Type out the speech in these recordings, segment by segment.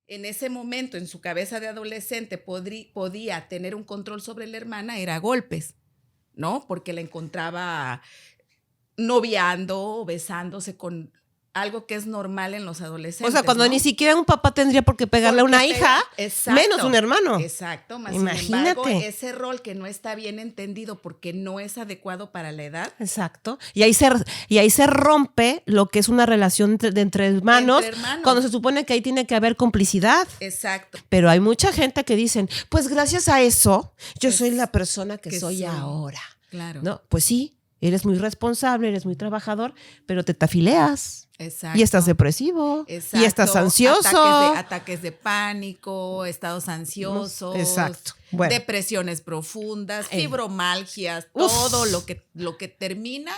en ese momento, en su cabeza de adolescente, podía tener un control sobre la hermana, era golpes, ¿no? Porque la encontraba noviando o besándose con algo que es normal en los adolescentes. O sea, cuando ¿no? ni siquiera un papá tendría por qué pegarle a una hija, menos un hermano. Exacto, más Imagínate. sin embargo, ese rol que no está bien entendido porque no es adecuado para la edad. Exacto. Y ahí se rompe lo que es una relación entre hermanos, cuando se supone que ahí tiene que haber complicidad. Exacto. Pero hay mucha gente que dicen, pues gracias a eso, yo soy la persona que soy ahora. Claro. ¿No? Pues sí, eres muy responsable, eres muy trabajador, pero te tafileas. Exacto. Y estás depresivo. Exacto. Y estás ansioso. Ataques de pánico, estados ansiosos. Exacto. Bueno. Depresiones profundas, fibromalgias, todo lo que termina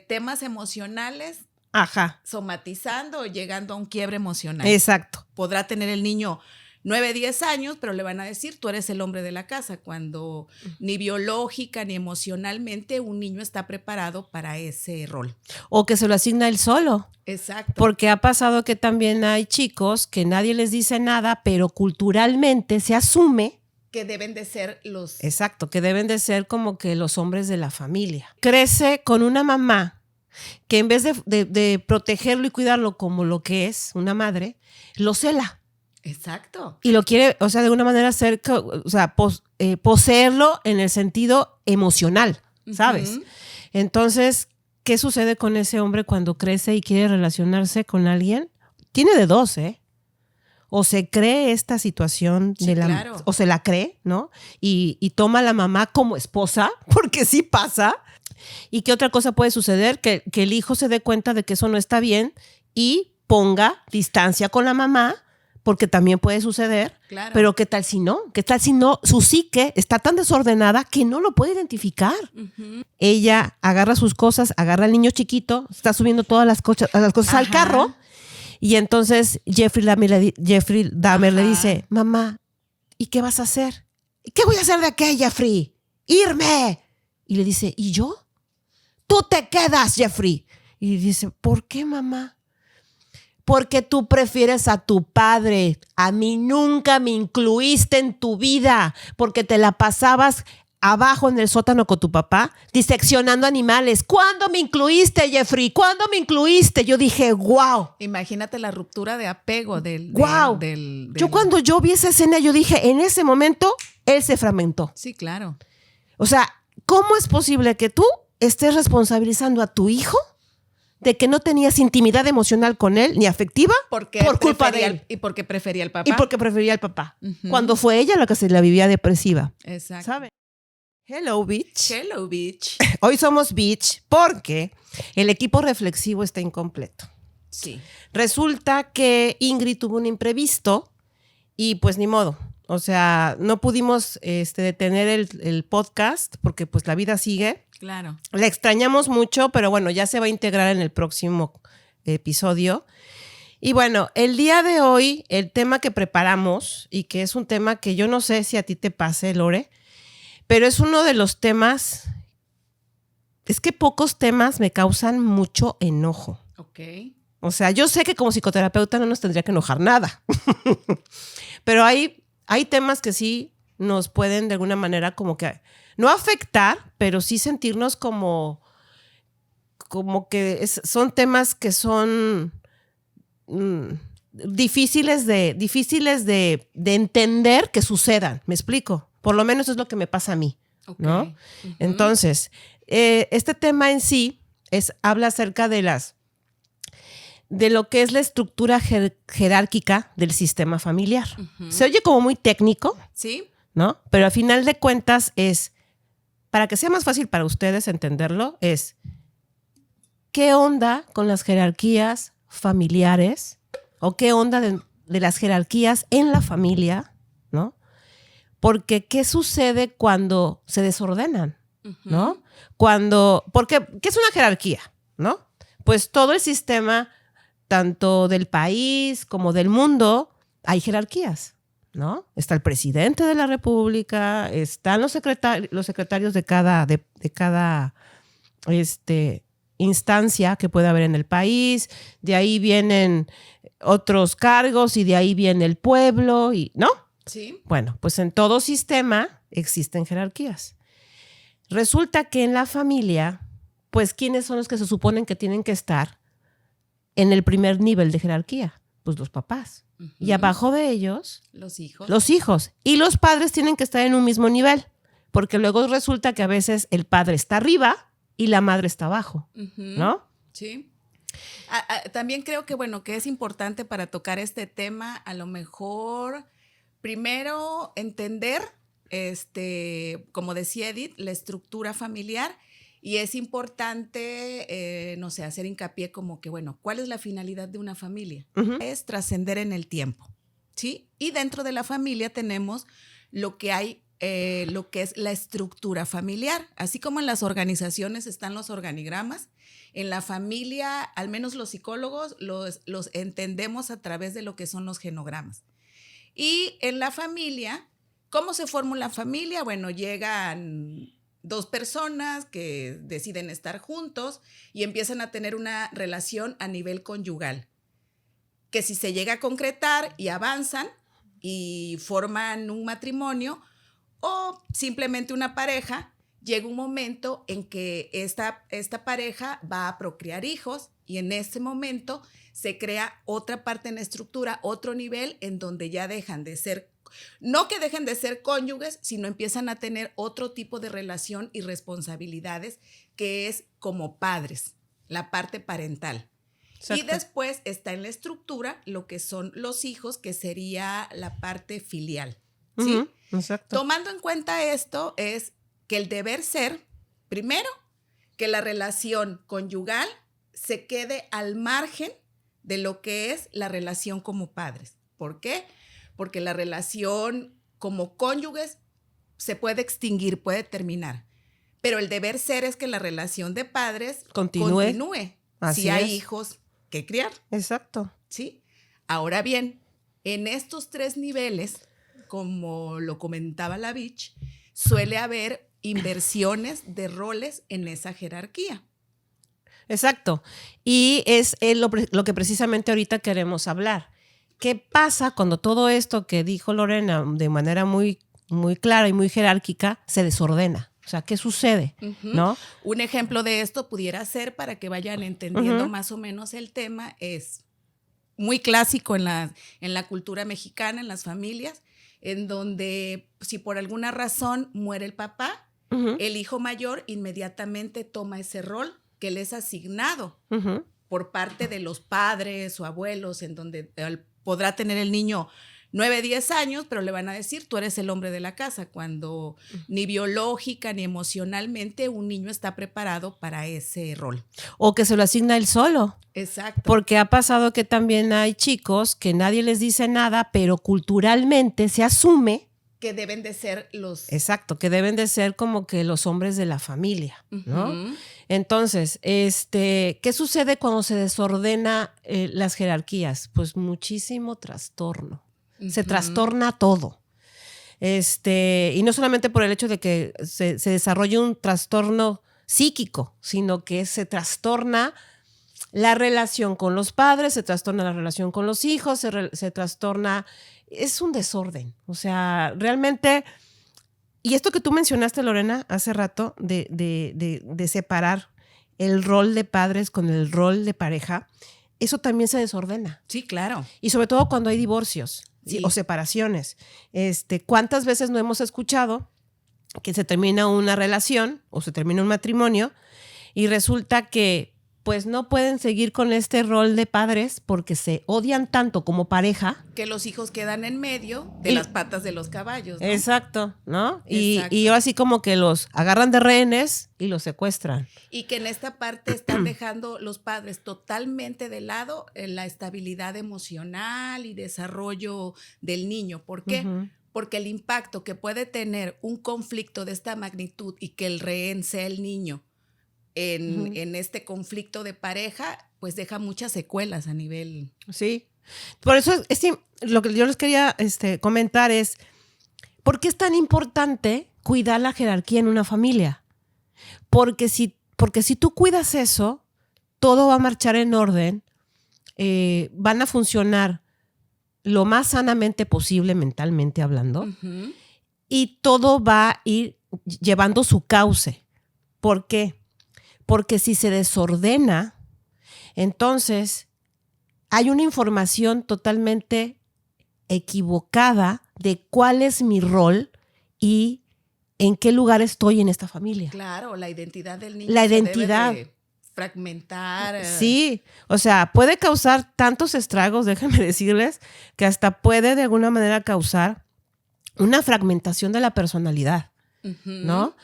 temas emocionales. Ajá. Somatizando o llegando a un quiebre emocional. Exacto. Podrá tener el niño 9, 10 años, pero le van a decir, tú eres el hombre de la casa, cuando ni biológica ni emocionalmente un niño está preparado para ese rol. O que se lo asigna él solo. Exacto. Porque ha pasado que también hay chicos que nadie les dice nada, pero culturalmente se asume que deben de ser los... Exacto, que deben de ser como que los hombres de la familia. Crece con una mamá que en vez de protegerlo y cuidarlo como lo que es una madre, lo cela. Exacto. Y lo quiere, o sea, de alguna manera hacer, o sea, poseerlo en el sentido emocional, ¿sabes? Entonces, ¿qué sucede con ese hombre cuando crece y quiere relacionarse con alguien? Tiene de dos, ¿eh? O se cree esta situación, claro. o se la cree, ¿no? Y toma a la mamá como esposa, porque sí pasa. ¿Y qué otra cosa puede suceder? Que el hijo se dé cuenta de que eso no está bien y ponga distancia con la mamá, porque también puede suceder, claro. Pero ¿qué tal si no? ¿Qué tal si no? Su psique está tan desordenada que no lo puede identificar. Ella agarra sus cosas, agarra al niño chiquito, está subiendo todas las cosas al carro, y entonces Jeffrey Dahmer le dice, mamá, ¿y qué vas a hacer? ¿Qué voy a hacer de qué, Jeffrey? ¡Irme! Y le dice, ¿y yo? ¡Tú te quedas, Jeffrey! Y dice, ¿por qué, mamá? Porque tú prefieres a tu padre. A mí nunca me incluiste en tu vida porque te la pasabas abajo en el sótano con tu papá diseccionando animales. ¿Cuándo me incluiste, Jeffrey? ¿Cuándo me incluiste? Yo dije, wow. Imagínate la ruptura de apego del... Wow. Yo cuando yo vi esa escena, yo dije, en ese momento, él se fragmentó. Sí, claro. O sea, ¿cómo es posible que tú estés responsabilizando a tu hijo de que no tenías intimidad emocional con él, ni afectiva, por culpa de él? Y porque prefería al papá. Y porque prefería al papá. Cuando fue ella la que se la vivía depresiva. Exacto. ¿Sabe? Hello, bitch. Hello, bitch. Hoy somos bitch porque el equipo reflexivo está incompleto. Sí. Resulta que Ingrid tuvo un imprevisto y pues ni modo. O sea, no pudimos detener el podcast porque pues la vida sigue. Claro. La extrañamos mucho, pero bueno, ya se va a integrar en el próximo episodio. Y bueno, el día de hoy, el tema que preparamos, y que es un tema que yo no sé si a ti te pase, Lore, pero es uno de los temas, es que pocos temas me causan mucho enojo. Ok. O sea, yo sé que como psicoterapeuta no nos tendría que enojar nada, pero hay temas que sí nos pueden de alguna manera como que no afectar, pero sí sentirnos como que son temas que son difíciles de entender que sucedan. ¿Me explico? Por lo menos es lo que me pasa a mí, ¿no? Entonces, este tema en sí habla acerca de lo que es la estructura jerárquica del sistema familiar. Se oye como muy técnico, sí, ¿no? Pero al final de cuentas para que sea más fácil para ustedes entenderlo, ¿qué onda con las jerarquías familiares? ¿O qué onda de las jerarquías en la familia? ¿No? Porque ¿qué sucede cuando se desordenan? ¿No? Porque ¿qué es una jerarquía? ¿No? Pues todo el sistema, tanto del país como del mundo, hay jerarquías, ¿no? Está el presidente de la República, están los secretarios de cada instancia que puede haber en el país, de ahí vienen otros cargos y de ahí viene el pueblo, ¿no? Sí. Bueno, pues en todo sistema existen jerarquías. Resulta que en la familia, pues ¿quiénes son los que se suponen que tienen que estar en el primer nivel de jerarquía? Pues los papás. Uh-huh. Y abajo de ellos, los hijos. Los hijos. Y los padres tienen que estar en un mismo nivel, porque luego resulta que a veces el padre está arriba y la madre está abajo, uh-huh. ¿no? Sí. También creo que, bueno, que es importante para tocar este tema, a lo mejor, primero entender, como decía Edith, la estructura familiar, y es importante, no sé, hacer hincapié como que, bueno, ¿cuál es la finalidad de una familia? Uh-huh. Es trascender en el tiempo, ¿sí? Y dentro de la familia tenemos lo que hay, lo que es la estructura familiar, así como en las organizaciones están los organigramas. En la familia, al menos los psicólogos, los entendemos a través de lo que son los genogramas. Y en la familia, ¿cómo se forma la familia? Bueno, llegan dos personas que deciden estar juntos y empiezan a tener una relación a nivel conyugal, que si se llega a concretar y avanzan y forman un matrimonio o simplemente una pareja, llega un momento en que esta pareja va a procrear hijos y en ese momento se crea otra parte en la estructura, otro nivel en donde ya dejan de ser, no que dejen de ser cónyuges, sino empiezan a tener otro tipo de relación y responsabilidades que es como padres, la parte parental. Exacto. Y después está en la estructura lo que son los hijos, que sería la parte filial, ¿sí? Uh-huh. Exacto. Tomando en cuenta esto es que el deber ser, primero, que la relación conyugal se quede al margen de lo que es la relación como padres. ¿Por qué? Porque la relación como cónyuges se puede extinguir, puede terminar. Pero el deber ser es que la relación de padres continúe si hay hijos que criar. Exacto. ¿Sí? Ahora bien, en estos tres niveles, como lo comentaba la Vich, suele haber inversiones de roles en esa jerarquía. Exacto. Y es lo que precisamente ahorita queremos hablar. ¿Qué pasa cuando todo esto que dijo Lorena de manera muy, muy clara y muy jerárquica se desordena? O sea, ¿qué sucede? Uh-huh. ¿No? Un ejemplo de esto pudiera ser, para que vayan entendiendo uh-huh. más o menos el tema, es muy clásico en la cultura mexicana, en las familias, en donde si por alguna razón muere el papá, uh-huh. el hijo mayor inmediatamente toma ese rol que le es asignado uh-huh. por parte de los padres o abuelos, en donde podrá tener el niño 9, 10 años, pero le van a decir, tú eres el hombre de la casa, cuando ni biológica ni emocionalmente un niño está preparado para ese rol. O que se lo asigna él solo. Exacto. Porque ha pasado que también hay chicos que nadie les dice nada, pero culturalmente se asume que deben de ser los... Exacto, que deben de ser como que los hombres de la familia, ¿no? Uh-huh. Entonces, ¿qué sucede cuando se desordena las jerarquías? Pues muchísimo trastorno. Uh-huh. Se trastorna todo. Y no solamente por el hecho de que se desarrolle un trastorno psíquico, sino que se trastorna la relación con los padres, se trastorna la relación con los hijos, se trastorna... Es un desorden, o sea, realmente, y esto que tú mencionaste, Lorena, hace rato, de separar el rol de padres con el rol de pareja, eso también se desordena. Sí, claro. Y sobre todo cuando hay divorcios sí. o separaciones. ¿Cuántas veces no hemos escuchado que se termina una relación o se termina un matrimonio y resulta que pues no pueden seguir con este rol de padres porque se odian tanto como pareja. Que los hijos quedan en medio de las patas de los caballos, ¿no? Exacto, ¿no? Exacto. Y así como que los agarran de rehenes y los secuestran. Y que en esta parte están dejando los padres totalmente de lado la estabilidad emocional y desarrollo del niño. ¿Por qué? Uh-huh. Porque el impacto que puede tener un conflicto de esta magnitud y que el rehén sea el niño, en este conflicto de pareja, pues deja muchas secuelas a nivel... Sí, por eso lo que yo les quería comentar es, ¿por qué es tan importante cuidar la jerarquía en una familia? Porque si tú cuidas eso, todo va a marchar en orden, van a funcionar lo más sanamente posible mentalmente hablando, Ujú. y todo va a ir llevando su cauce. ¿Por qué? Porque si se desordena, entonces hay una información totalmente equivocada de cuál es mi rol y en qué lugar estoy en esta familia. Claro, la identidad del niño La se identidad. debe de fragmentar. Sí, o sea, puede causar tantos estragos, déjenme decirles, que hasta puede de alguna manera causar una fragmentación de la personalidad, Ujú. ¿no?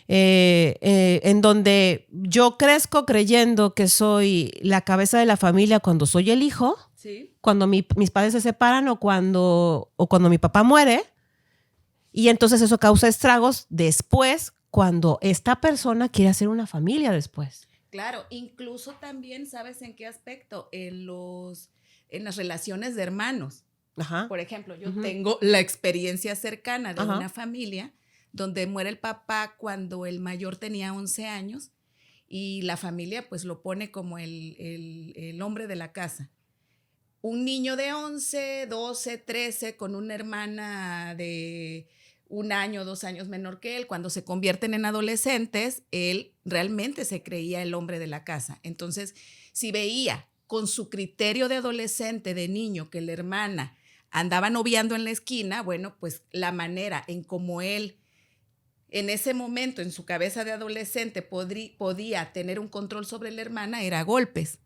En donde yo crezco creyendo que soy la cabeza de la familia cuando soy el hijo, Sí. cuando mis padres se separan o cuando mi papá muere, y entonces eso causa estragos después cuando esta persona quiere hacer una familia después. Claro, incluso también, ¿sabes en qué aspecto? En las relaciones de hermanos. Ajá. Por ejemplo, yo Ujú. tengo la experiencia cercana de Ajá. una familia donde muere el papá cuando el mayor tenía 11 años y la familia pues lo pone como el hombre de la casa. Un niño de 11, 12, 13 con una hermana de 1 año, 2 años menor que él, cuando se convierten en adolescentes, él realmente se creía el hombre de la casa. Entonces, si veía con su criterio de adolescente, de niño, que la hermana andaba noviando en la esquina, bueno, pues la manera en cómo él, en ese momento, en su cabeza de adolescente, podía tener un control sobre la hermana, era a golpes,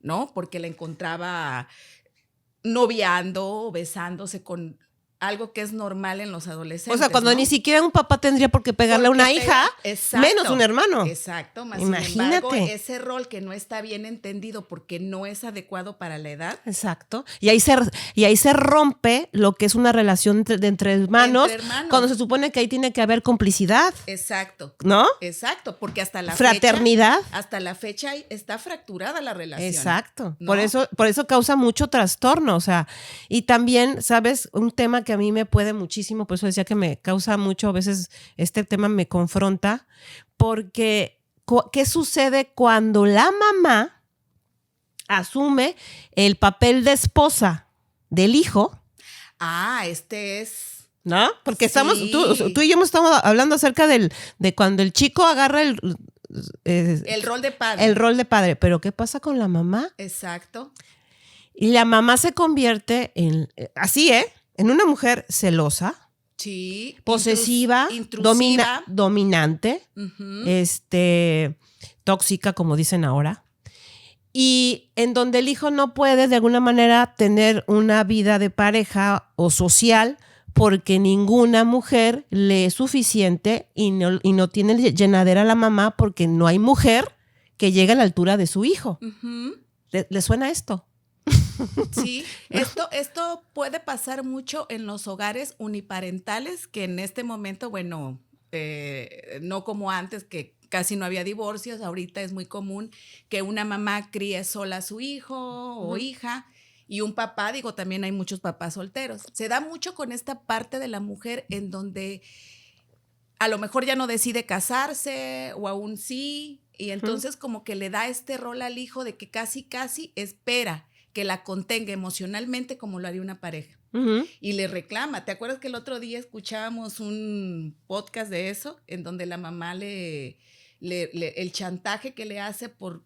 ¿no? Porque la encontraba noviando, besándose con algo que es normal en los adolescentes. O sea, cuando ¿no? ni siquiera un papá tendría por qué pegarle a una hija, menos un hermano. Exacto, más Imagínate. sin embargo, ese rol que no está bien entendido porque no es adecuado para la edad. Exacto. Y ahí se rompe lo que es una relación entre hermanos, cuando se supone que ahí tiene que haber complicidad. Exacto. ¿No? Exacto, porque hasta la fraternidad. Hasta la fecha está fracturada la relación. Exacto. ¿no? Por eso causa mucho trastorno. O sea, y también, ¿sabes? Un tema que a mí me puede muchísimo, por eso decía que me causa mucho, a veces este tema me confronta, porque ¿qué sucede cuando la mamá asume el papel de esposa del hijo? ¿No? Porque Sí. tú y yo estamos hablando acerca de cuando el chico agarra el rol de padre. El rol de padre. Pero ¿qué pasa con la mamá? Exacto. Y la mamá se convierte en una mujer celosa, sí, posesiva, intrusiva, dominante, uh-huh. Tóxica, como dicen ahora. Y en donde el hijo no puede de alguna manera tener una vida de pareja o social porque ninguna mujer le es suficiente y no tiene llenadera a la mamá porque no hay mujer que llegue a la altura de su hijo. Uh-huh. ¿Le suena esto? Sí, esto puede pasar mucho en los hogares uniparentales que en este momento, bueno, no como antes que casi no había divorcios, ahorita es muy común que una mamá críe sola a su hijo o hija y un papá, también hay muchos papás solteros. Se da mucho con esta parte de la mujer en donde a lo mejor ya no decide casarse o aún sí, y entonces como que le da este rol al hijo de que casi espera que la contenga emocionalmente como lo haría una pareja. Uh-huh. Y le reclama. ¿Te acuerdas que el otro día escuchábamos un podcast de eso en donde la mamá el chantaje que le hace por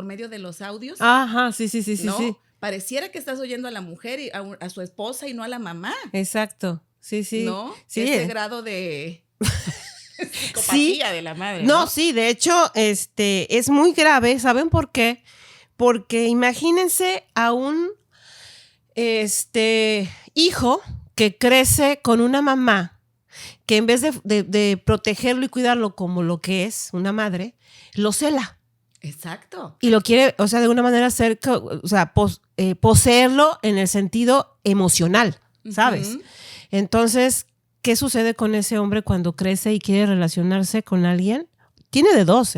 medio de los audios? Ajá, sí, ¿no? sí. Pareciera que estás oyendo a la mujer y a su esposa y no a la mamá. Exacto, sí. ¿No? Sí. Ese grado de psicopatía de la madre. No, sí, de hecho, es muy grave. ¿Saben por qué? Porque imagínense a un hijo que crece con una mamá que en vez de protegerlo y cuidarlo como lo que es una madre, lo cela. Exacto. Y lo quiere, o sea, de una manera poseerlo en el sentido emocional, ¿sabes? Uh-huh. Entonces, ¿qué sucede con ese hombre cuando crece y quiere relacionarse con alguien? Tiene de dos,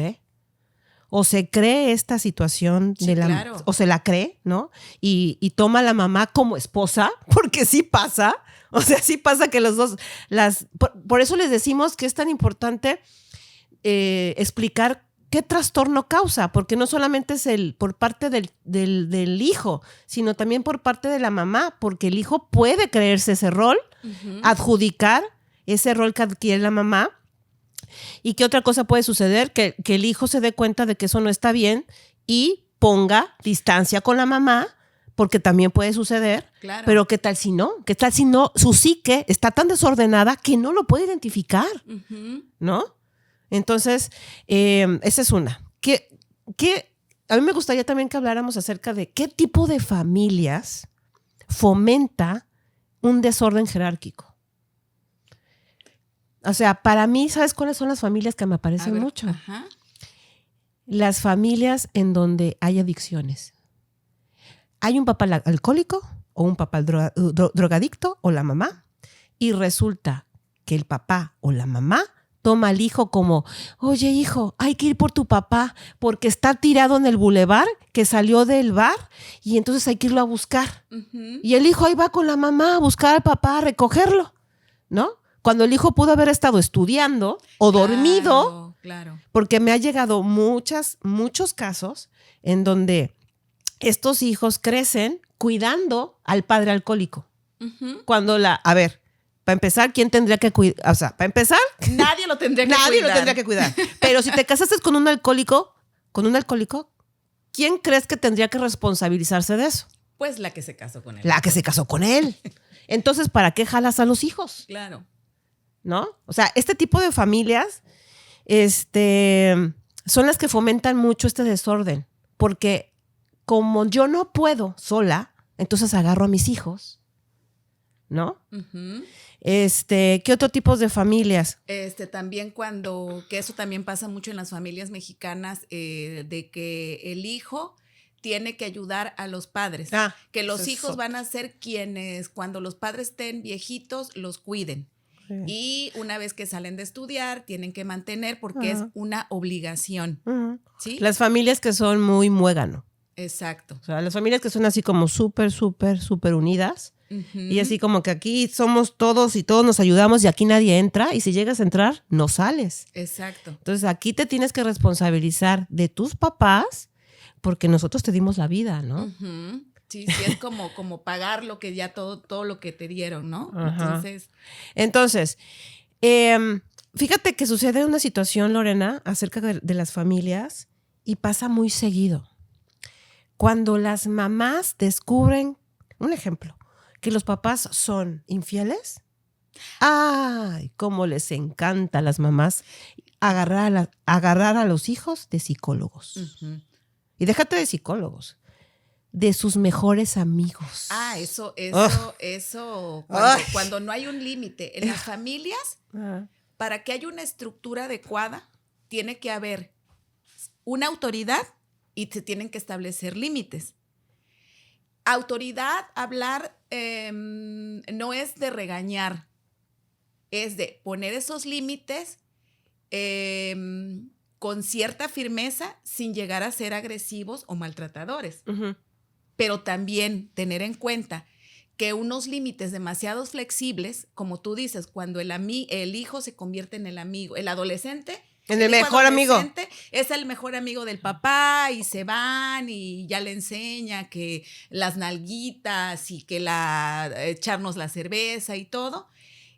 O se cree esta situación claro. o se la cree, ¿no? Y toma a la mamá como esposa, porque sí pasa. O sea, sí pasa que los dos, por eso les decimos que es tan importante explicar ¿qué trastorno causa? Porque no solamente es por parte del hijo, sino también por parte de la mamá, porque el hijo puede creerse ese rol, adjudicar ese rol que adquiere la mamá. ¿Y qué otra cosa puede suceder? Que el hijo se dé cuenta de que eso no está bien y ponga distancia con la mamá, porque también puede suceder. Claro. Pero ¿qué tal si no? ¿Qué tal si no? Su psique está tan desordenada que no lo puede identificar, ¿no? Entonces, esa es una. A mí me gustaría también que habláramos acerca de qué tipo de familias fomenta un desorden jerárquico. O sea, para mí, ¿sabes cuáles son las familias que me aparecen mucho? Ajá. Las familias en donde hay adicciones. Hay un papá alcohólico o un papá drogadicto o la mamá, y resulta que el papá o la mamá toma al hijo como, oye hijo, hay que ir por tu papá porque está tirado en el bulevar, que salió del bar y entonces hay que irlo a buscar. Y el hijo ahí va con la mamá a buscar al papá, a recogerlo, ¿no? Cuando el hijo pudo haber estado estudiando o dormido, claro. Porque me ha llegado muchos casos en donde estos hijos crecen cuidando al padre alcohólico. Cuando para empezar, ¿quién tendría que cuidar? O sea, para empezar, nadie lo tendría que cuidar. Nadie lo tendría que cuidar. Pero si te casaste con un alcohólico, ¿quién crees que tendría que responsabilizarse de eso? Pues la que se casó con él. La que se casó con él. Entonces, ¿para qué jalas a los hijos? Claro. ¿No? O sea, este tipo de familias son las que fomentan mucho este desorden. Porque como yo no puedo sola, entonces agarro a mis hijos, ¿no? ¿Qué otro tipo de familias? También que eso también pasa mucho en las familias mexicanas, de que el hijo tiene que ayudar a los padres, que los hijos van a ser quienes, cuando los padres estén viejitos, los cuiden. Sí. Y una vez que salen de estudiar, tienen que mantener porque es una obligación. ¿Sí? Las familias que son muy muégano. Exacto. O sea, las familias que son así como súper, súper, súper unidas. Y así como que aquí somos todos y todos nos ayudamos y aquí nadie entra. Y si llegas a entrar, no sales. Exacto. Entonces aquí te tienes que responsabilizar de tus papás porque nosotros te dimos la vida, ¿no? Sí, es como pagar lo que ya todo lo que te dieron, ¿no? Entonces, fíjate que sucede una situación, Lorena, acerca de las familias y pasa muy seguido. Cuando las mamás descubren, un ejemplo, que los papás son infieles, ¡ay! Cómo les encanta a las mamás agarrar a los hijos de psicólogos. Y déjate de psicólogos, de sus mejores amigos. Eso, cuando no hay un límite. En las familias, para que haya una estructura adecuada, tiene que haber una autoridad y se tienen que establecer límites. Autoridad, hablar, no es de regañar, es de poner esos límites con cierta firmeza sin llegar a ser agresivos o maltratadores. Pero también tener en cuenta que unos límites demasiado flexibles, como tú dices, cuando el hijo se convierte en el amigo, el adolescente, en el mejor amigo. Es el mejor amigo del papá y se van y ya le enseña que las nalguitas y que echarnos la cerveza y todo.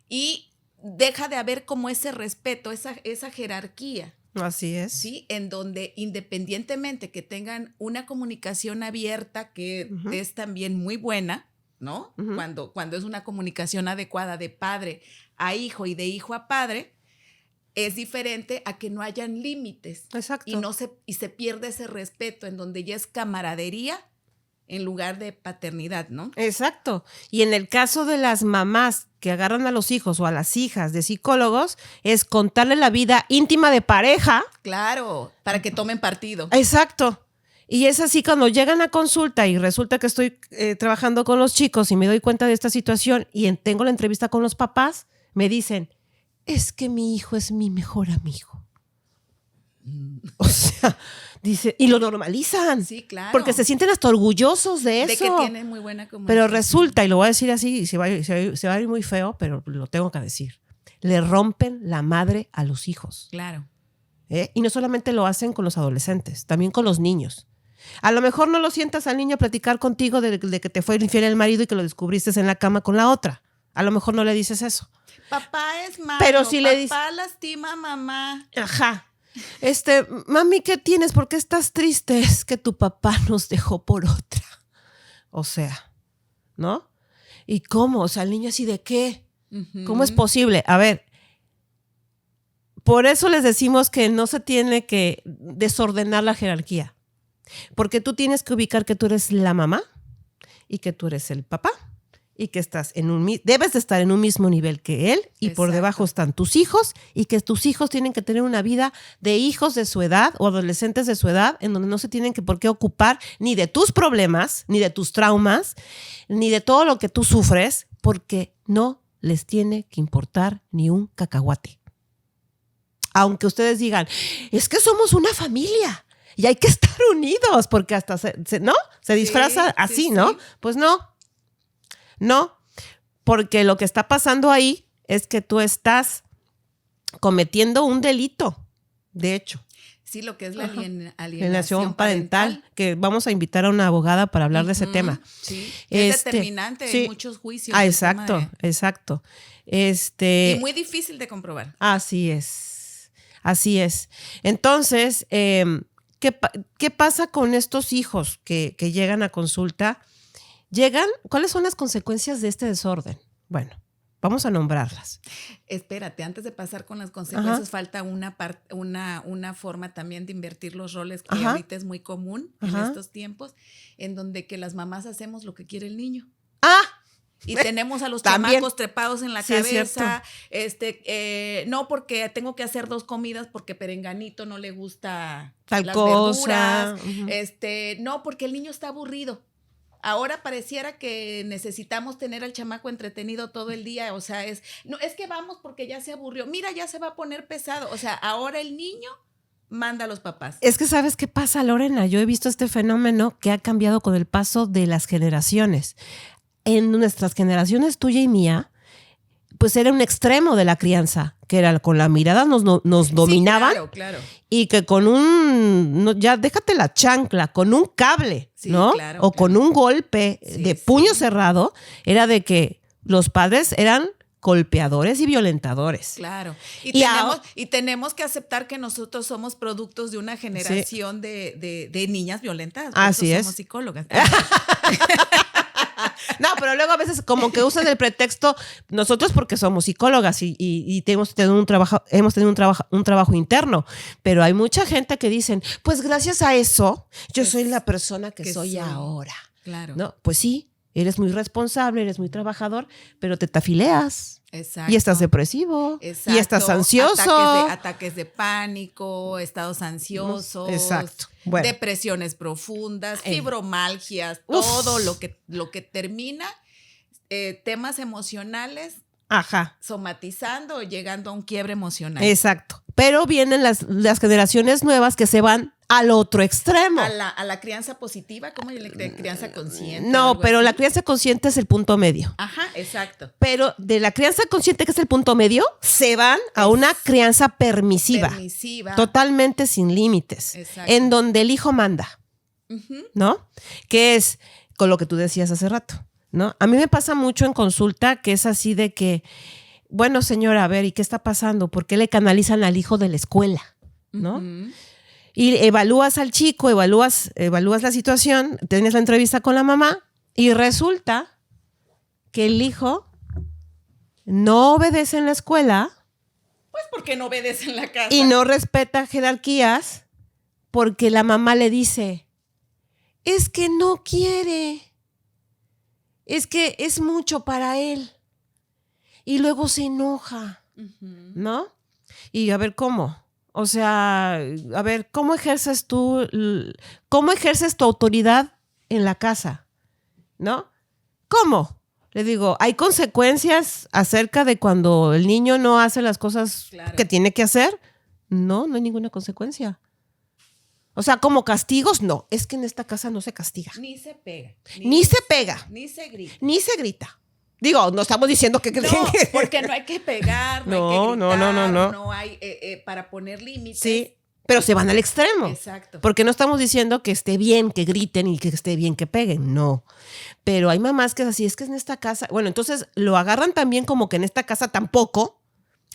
Y deja de haber como ese respeto, esa jerarquía. Así es. Sí, en donde independientemente que tengan una comunicación abierta, que es también muy buena, ¿no? Cuando es una comunicación adecuada de padre a hijo y de hijo a padre, es diferente a que no hayan límites. Exacto. Y se pierde ese respeto en donde ya es camaradería en lugar de paternidad, ¿no? Exacto. Y en el caso de las mamás que agarran a los hijos o a las hijas de psicólogos, es contarle la vida íntima de pareja. Claro, para que tomen partido. Exacto. Y es así cuando llegan a consulta y resulta que estoy trabajando con los chicos y me doy cuenta de esta situación y tengo la entrevista con los papás, me dicen, es que mi hijo es mi mejor amigo. O sea, dice, y lo normalizan. Sí, claro. Porque se sienten hasta orgullosos de eso. De que tienen muy buena comunicación. Pero resulta, y lo voy a decir así, y se va a ir muy feo, pero lo tengo que decir. Le rompen la madre a los hijos. Claro. Y no solamente lo hacen con los adolescentes, también con los niños. A lo mejor no lo sientas al niño a platicar contigo de que te fue infiel el marido y que lo descubriste en la cama con la otra. A lo mejor no le dices eso. Papá es malo, pero si le dices, papá lastima a mamá. Ajá. Mami, ¿qué tienes? ¿Por qué estás triste? Es que tu papá nos dejó por otra. O sea, ¿no? ¿Y cómo? O sea, el niño así de qué. ¿Cómo es posible? A ver, por eso les decimos que no se tiene que desordenar la jerarquía. Porque tú tienes que ubicar que tú eres la mamá y que tú eres el papá y que debes de estar en un mismo nivel que él y Exacto. Por debajo están tus hijos y que tus hijos tienen que tener una vida de hijos de su edad o adolescentes de su edad en donde no se tienen por qué ocupar ni de tus problemas, ni de tus traumas, ni de todo lo que tú sufres, porque no les tiene que importar ni un cacahuate. Aunque ustedes digan, es que somos una familia y hay que estar unidos, porque hasta ¿no? Se disfraza así, ¿no? Sí. Pues no, porque lo que está pasando ahí es que tú estás cometiendo un delito, de hecho. Sí, lo que es la alienación parental, que vamos a invitar a una abogada para hablar de ese tema. Sí, es determinante en muchos juicios. Exacto. Y muy difícil de comprobar. Así es. Entonces, ¿qué pasa con estos hijos que llegan a consulta? ¿Cuáles son las consecuencias de este desorden? Bueno, vamos a nombrarlas. Espérate, antes de pasar con las consecuencias, falta una forma también de invertir los roles que ahorita es muy común en estos tiempos, en donde que las mamás hacemos lo que quiere el niño. Y tenemos a los chamacos trepados en la cabeza. No, porque tengo que hacer 2 comidas porque perenganito no le gusta tal las cosa. verduras. No, porque el niño está aburrido. Ahora pareciera que necesitamos tener al chamaco entretenido todo el día. O sea, es que vamos porque ya se aburrió. Mira, ya se va a poner pesado. O sea, ahora el niño manda a los papás. Es que ¿sabes qué pasa, Lorena? Yo he visto este fenómeno que ha cambiado con el paso de las generaciones. En nuestras generaciones, tuya y mía, pues era un extremo de la crianza, que era con la mirada nos dominaban. Claro. Y que con ya déjate la chancla, con un cable, ¿no? O con un golpe de puño cerrado, era de que los padres eran golpeadores y violentadores. Claro. Y tenemos que aceptar que nosotros somos productos de una generación de niñas violentadas. Así es. Somos psicólogas. No, pero luego a veces como que usan el pretexto, nosotros porque somos psicólogas y hemos tenido un trabajo interno, pero hay mucha gente que dicen, pues gracias a eso, yo soy la persona que soy ahora. Claro. ¿No? Pues sí, eres muy responsable, eres muy trabajador, pero te tafileas. Exacto. Y estás depresivo. Exacto. Y estás ansioso. Ataques de pánico, estados ansiosos. Exacto. Bueno. Depresiones profundas, fibromalgias, todo lo que termina temas emocionales. Somatizando o llegando a un quiebre emocional. Exacto. Pero vienen las generaciones nuevas que se van al otro extremo. A la crianza positiva, ¿cómo le cree? Crianza consciente. No, pero así. La crianza consciente es el punto medio. Exacto. Pero de la crianza consciente, que es el punto medio, se van a una crianza permisiva. Totalmente sin límites. Exacto. En donde el hijo manda. ¿No? Que es con lo que tú decías hace rato. ¿No? A mí me pasa mucho en consulta que es así de que, bueno, señora, a ver, ¿y qué está pasando? ¿Por qué le canalizan al hijo de la escuela? ¿No? Y evalúas al chico, evalúas la situación, tienes la entrevista con la mamá y resulta que el hijo no obedece en la escuela. Pues porque no obedece en la casa. Y no respeta jerarquías porque la mamá le dice, es que no quiere. Es que es mucho para él. Y luego se enoja, ¿no? Y a ver, ¿cómo? O sea, a ver, ¿cómo ejerces tu autoridad en la casa? ¿No? ¿Cómo? Le digo, ¿hay consecuencias acerca de cuando el niño no hace las cosas que tiene que hacer? No hay ninguna consecuencia. O sea, como castigos, no. Es que en esta casa no se castiga. Ni se pega. Ni se pega. Ni se grita. Ni se grita. Digo, no estamos diciendo que... No, porque no hay que pegar, no hay que gritar. No hay, para poner límites, Pero se van al extremo. Exacto. Porque no estamos diciendo que esté bien que griten y que esté bien que peguen, no. Pero hay mamás que es así, es que en esta casa, bueno, entonces lo agarran también como que en esta casa tampoco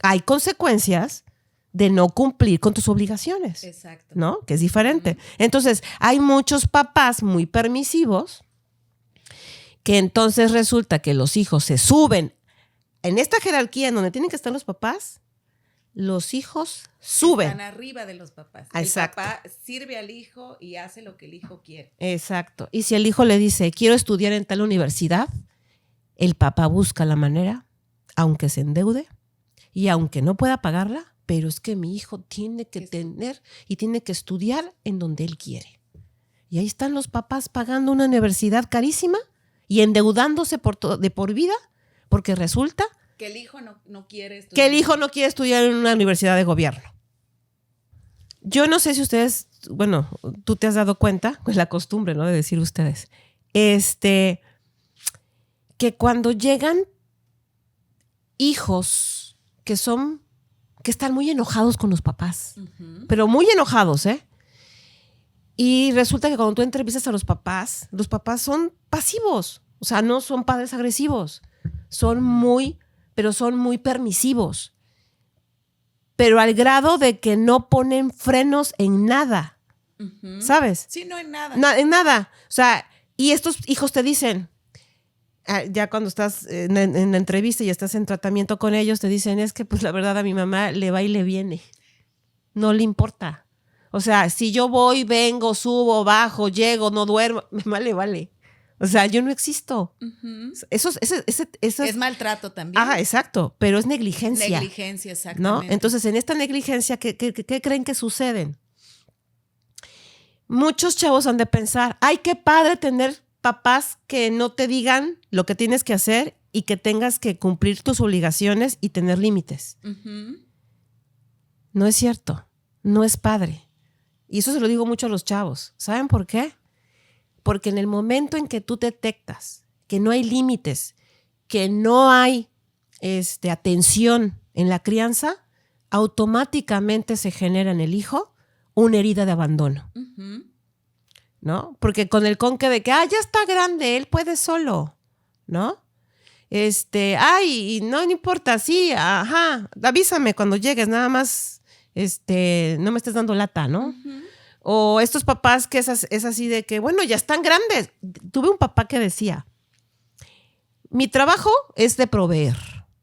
hay consecuencias de no cumplir con tus obligaciones. Exacto. ¿No? Que es diferente. Entonces, hay muchos papás muy permisivos que entonces resulta que los hijos se suben en esta jerarquía en donde tienen que estar los papás, los hijos suben. Están arriba de los papás. Exacto. El papá sirve al hijo y hace lo que el hijo quiere. Exacto. Y si el hijo le dice, quiero estudiar en tal universidad, el papá busca la manera, aunque se endeude y aunque no pueda pagarla, pero es que mi hijo tiene que tener y tiene que estudiar en donde él quiere. Y ahí están los papás pagando una universidad carísima y endeudándose de por vida, porque resulta que el hijo no quiere estudiar. Que el hijo no quiere estudiar en una universidad de gobierno. Yo no sé si ustedes, bueno, tú te has dado cuenta, pues la costumbre, ¿no? De decir ustedes, que cuando llegan hijos que están muy enojados con los papás, pero muy enojados, y resulta que cuando tú entrevistas a los papás son pasivos, o sea, no son padres agresivos, son muy permisivos, pero al grado de que no ponen frenos en nada, ¿sabes? Sí, no en nada. En nada. O sea, y estos hijos te dicen, ya cuando estás en la entrevista y estás en tratamiento con ellos, te dicen, es que pues la verdad a mi mamá le va y le viene. No le importa. O sea, si yo voy, vengo, subo, bajo, llego, no duermo, mi mamá le vale. O sea, yo no existo. Eso es maltrato también. Exacto, pero es negligencia. Negligencia, exactamente. ¿No? Entonces, en esta negligencia, ¿qué creen que suceden? Muchos chavos han de pensar, ay, qué padre tener papás que no te digan lo que tienes que hacer y que tengas que cumplir tus obligaciones y tener límites. No es cierto, no es padre. Y eso se lo digo mucho a los chavos. ¿Saben por qué? Porque en el momento en que tú detectas que no hay límites, que no hay atención en la crianza, automáticamente se genera en el hijo una herida de abandono. ¿No? Porque con el conque de que, ya está grande, él puede solo, ¿no? No importa, sí, avísame cuando llegues, nada más, no me estés dando lata, ¿no? O estos papás que es así de que, bueno, ya están grandes. Tuve un papá que decía, mi trabajo es de proveer.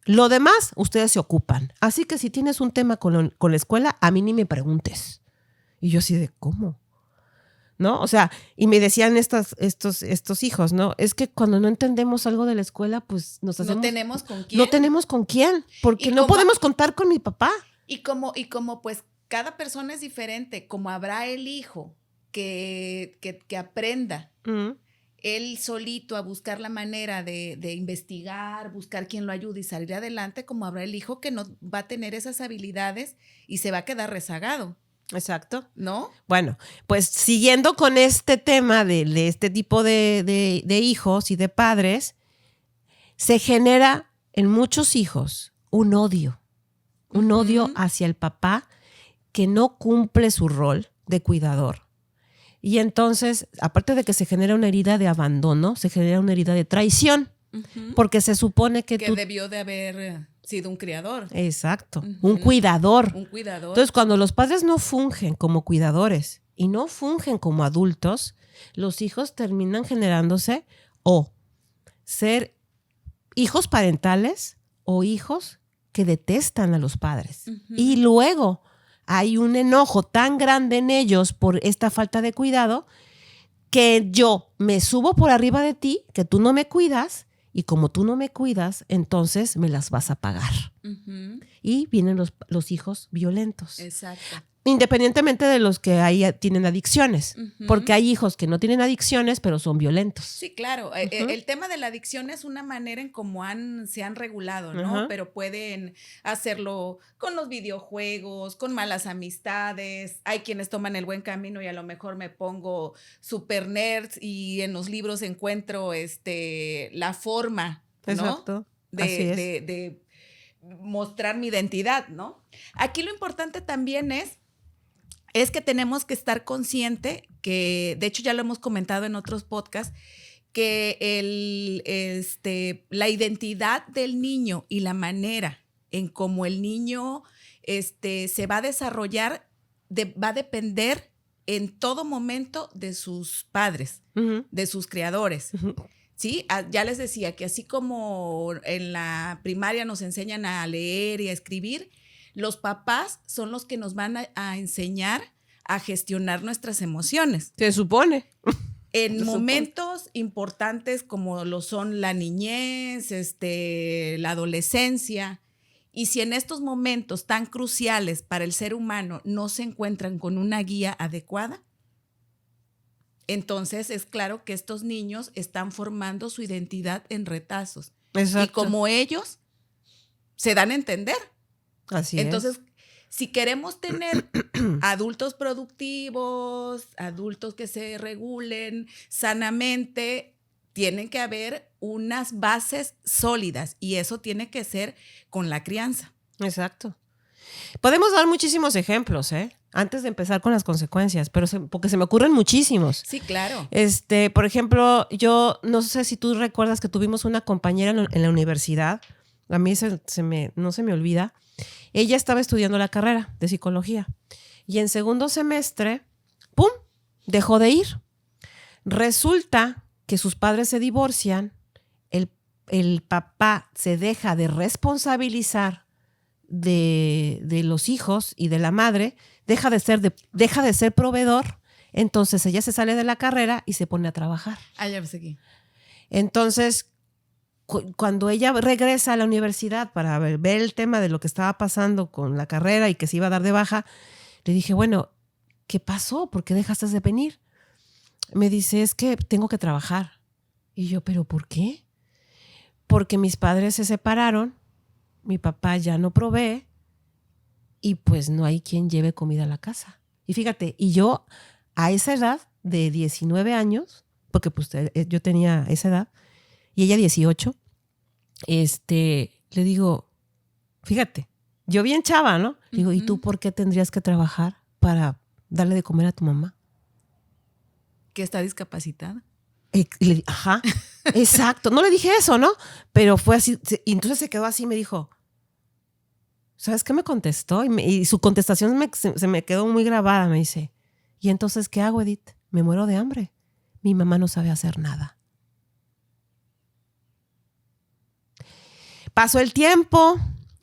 Lo demás, ustedes se ocupan. Así que si tienes un tema con la escuela, a mí ni me preguntes. Y yo así de, ¿cómo? ¿No? O sea, y me decían estos hijos, ¿no? Es que cuando no entendemos algo de la escuela, pues nos hacemos... No tenemos con quién. No tenemos con quién, porque no podemos contar con mi papá. Y como pues cada persona es diferente, como habrá el hijo que aprenda él solito a buscar la manera de investigar, buscar quién lo ayude y salir adelante, como habrá el hijo que no va a tener esas habilidades y se va a quedar rezagado. Exacto. ¿No? Bueno, pues siguiendo con este tema de este tipo de hijos y de padres, se genera en muchos hijos un odio hacia el papá que no cumple su rol de cuidador. Y entonces, aparte de que se genera una herida de abandono, se genera una herida de traición, porque se supone que tú... debió de haber sido un criador. Exacto, un cuidador. Un cuidador. Entonces, cuando los padres no fungen como cuidadores y no fungen como adultos, los hijos terminan generándose o ser hijos parentales o hijos que detestan a los padres. Y luego hay un enojo tan grande en ellos por esta falta de cuidado que yo me subo por arriba de ti, que tú no me cuidas, y como tú no me cuidas, entonces me las vas a pagar. Y vienen los hijos violentos. Exacto. Independientemente de los que ahí tienen adicciones, porque hay hijos que no tienen adicciones, pero son violentos. Sí, claro. El tema de la adicción es una manera en cómo se han regulado, ¿no? Pero pueden hacerlo con los videojuegos, con malas amistades. Hay quienes toman el buen camino y a lo mejor me pongo super nerds y en los libros encuentro la forma, ¿no? Exacto. De mostrar mi identidad, ¿no? Aquí lo importante también es es que tenemos que estar consciente que, de hecho ya lo hemos comentado en otros podcasts, que la identidad del niño y la manera en cómo el niño se va a desarrollar va a depender en todo momento de sus padres, de sus criadores. ¿Sí? Ya les decía que así como en la primaria nos enseñan a leer y a escribir, los papás son los que nos van a enseñar a gestionar nuestras emociones. Se supone. En momentos importantes como lo son la niñez, la adolescencia, y si en estos momentos tan cruciales para el ser humano no se encuentran con una guía adecuada, entonces es claro que estos niños están formando su identidad en retazos. Exacto. Y como ellos se dan a entender. Así entonces, es. si queremos tener adultos productivos, adultos que se regulen sanamente, tienen que haber unas bases sólidas y eso tiene que ser con la crianza. Exacto. Podemos dar muchísimos ejemplos, antes de empezar con las consecuencias, pero porque se me ocurren muchísimos. Sí, claro. Por ejemplo, yo no sé si tú recuerdas que tuvimos una compañera en la universidad, a mí no se me olvida. Ella estaba estudiando la carrera de psicología y en segundo semestre, ¡pum!, dejó de ir. Resulta que sus padres se divorcian, el papá se deja de responsabilizar de los hijos y de la madre, deja de ser proveedor, entonces ella se sale de la carrera y se pone a trabajar. Ya ves aquí. Entonces, cuando ella regresa a la universidad para ver el tema de lo que estaba pasando con la carrera y que se iba a dar de baja, le dije, bueno, ¿qué pasó? ¿Por qué dejaste de venir? Me dice, es que tengo que trabajar. Y yo, ¿pero por qué? Porque mis padres se separaron, mi papá ya no provee y pues no hay quien lleve comida a la casa. Y fíjate, y yo a esa edad de 19 años, porque pues yo tenía esa edad, y ella 18, le digo, fíjate, yo bien chava, ¿no? Le digo, ¿y tú por qué tendrías que trabajar para darle de comer a tu mamá? Que está discapacitada. Ajá, exacto. No le dije eso, ¿no? Pero fue así, y entonces se quedó así y me dijo, ¿sabes qué me contestó? Y su contestación se me quedó muy grabada. Me dice, ¿y entonces qué hago, Edith? Me muero de hambre. Mi mamá no sabe hacer nada. Pasó el tiempo,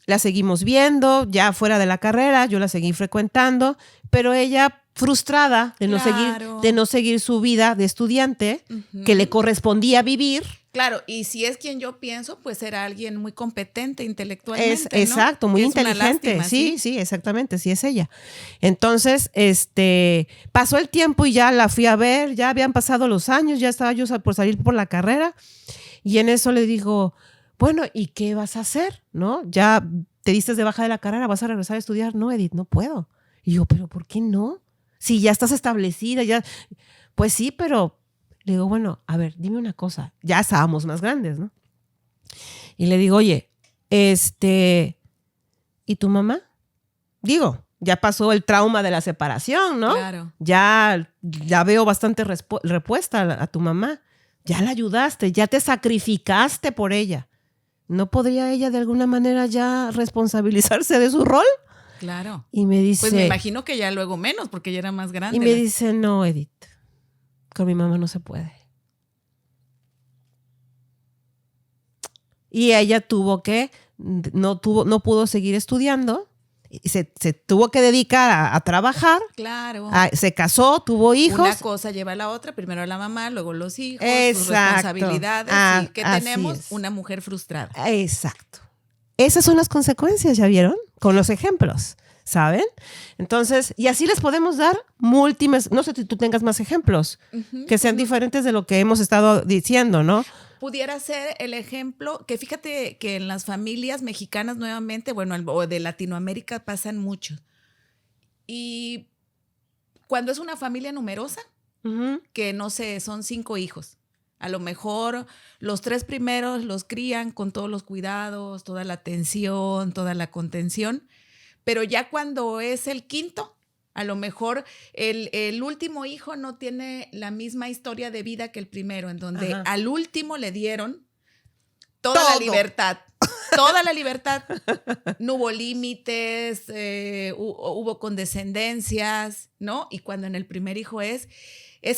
la seguimos viendo, ya fuera de la carrera, yo la seguí frecuentando, pero ella frustrada de no seguir su vida de estudiante, que le correspondía vivir. Claro, y si es quien yo pienso, pues era alguien muy competente intelectualmente, exacto, ¿no? muy inteligente. Lástima, sí, exactamente, sí es ella. Entonces, pasó el tiempo y ya la fui a ver, ya habían pasado los años, ya estaba yo por salir por la carrera, y en eso le digo, bueno, ¿y qué vas a hacer? ¿No? Ya te diste de baja de la carrera, ¿vas a regresar a estudiar? No, Edith, no puedo. Y yo, ¿pero por qué no? Si ya estás establecida, ya. Pues sí, pero le digo, bueno, a ver, dime una cosa. Ya estábamos más grandes, ¿no? Y le digo, oye, ¿y tu mamá? Digo, ya pasó el trauma de la separación, ¿no? Claro. Ya veo bastante respuesta a tu mamá. Ya la ayudaste, ya te sacrificaste por ella. ¿No podría ella de alguna manera ya responsabilizarse de su rol? Claro. Y me dice... Pues me imagino que ya luego menos, porque ya era más grande. Y me dice, no, Edith, con mi mamá no se puede. Y ella no pudo seguir estudiando, se tuvo que dedicar a trabajar. Claro. Se casó, tuvo hijos. Una cosa lleva a la otra, primero la mamá, luego los hijos, sus responsabilidades. ¿Y qué tenemos? Una mujer frustrada. Exacto. Esas son las consecuencias, ¿ya vieron? Con los ejemplos, ¿saben? Entonces, y así les podemos dar múltiples, no sé si tú tengas más ejemplos, que sean diferentes de lo que hemos estado diciendo, ¿no? Pudiera ser el ejemplo, que fíjate que en las familias mexicanas nuevamente, bueno, o de Latinoamérica pasan mucho. Y cuando es una familia numerosa, que no sé, son 5 hijos, a lo mejor los 3 primeros los crían con todos los cuidados, toda la atención, toda la contención, pero ya cuando es el quinto, A lo mejor el último hijo no tiene la misma historia de vida que el primero, en donde al último le dieron toda la libertad. Toda la libertad. No hubo límites, hubo condescendencias, ¿no? Y cuando en el primer hijo es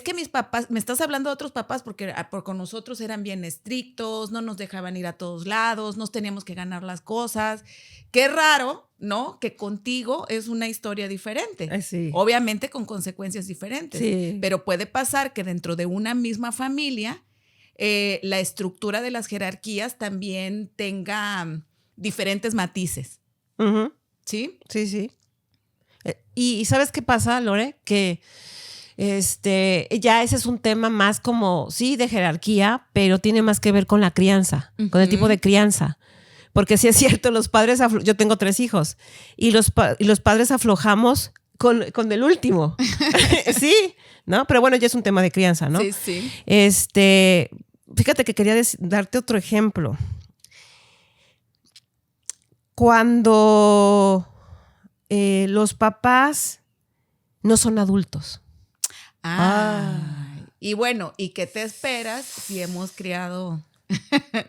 que mis papás, me estás hablando de otros papás porque con nosotros eran bien estrictos, no nos dejaban ir a todos lados, nos teníamos que ganar las cosas. Qué raro, ¿no? Que contigo es una historia diferente. Sí. Obviamente con consecuencias diferentes. Sí. Pero puede pasar que dentro de una misma familia la estructura de las jerarquías también tenga diferentes matices. Uh-huh. ¿Sí? Sí, sí. Y ¿sabes qué pasa, Lore? Que ya ese es un tema más como, sí, de jerarquía, pero tiene más que ver con la crianza, con el tipo de crianza. Porque sí es cierto, los padres, yo tengo 3 hijos, y los padres aflojamos con el último. Sí, ¿no? Pero bueno, ya es un tema de crianza, ¿no? Sí, sí. Fíjate que quería darte otro ejemplo. Cuando los papás no son adultos. Y bueno, ¿y qué te esperas si hemos criado,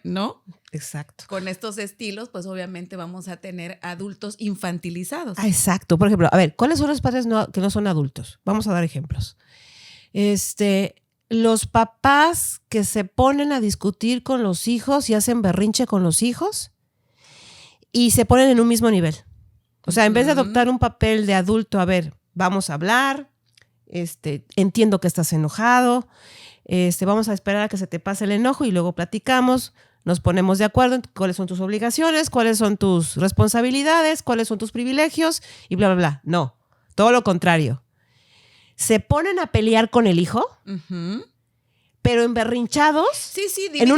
¿no? Exacto. Con estos estilos, pues obviamente vamos a tener adultos infantilizados. Exacto. Por ejemplo, a ver, ¿cuáles son los padres que no son adultos? Vamos a dar ejemplos. Los papás que se ponen a discutir con los hijos y hacen berrinche con los hijos y se ponen en un mismo nivel. O sea, en vez de adoptar un papel de adulto, a ver, vamos a hablar, entiendo que estás enojado, vamos a esperar a que se te pase el enojo y luego platicamos, nos ponemos de acuerdo en cuáles son tus obligaciones, cuáles son tus responsabilidades, cuáles son tus privilegios y bla, bla, bla. No, todo lo contrario. Se ponen a pelear con el hijo, pero emberrinchados. Sí, sí, en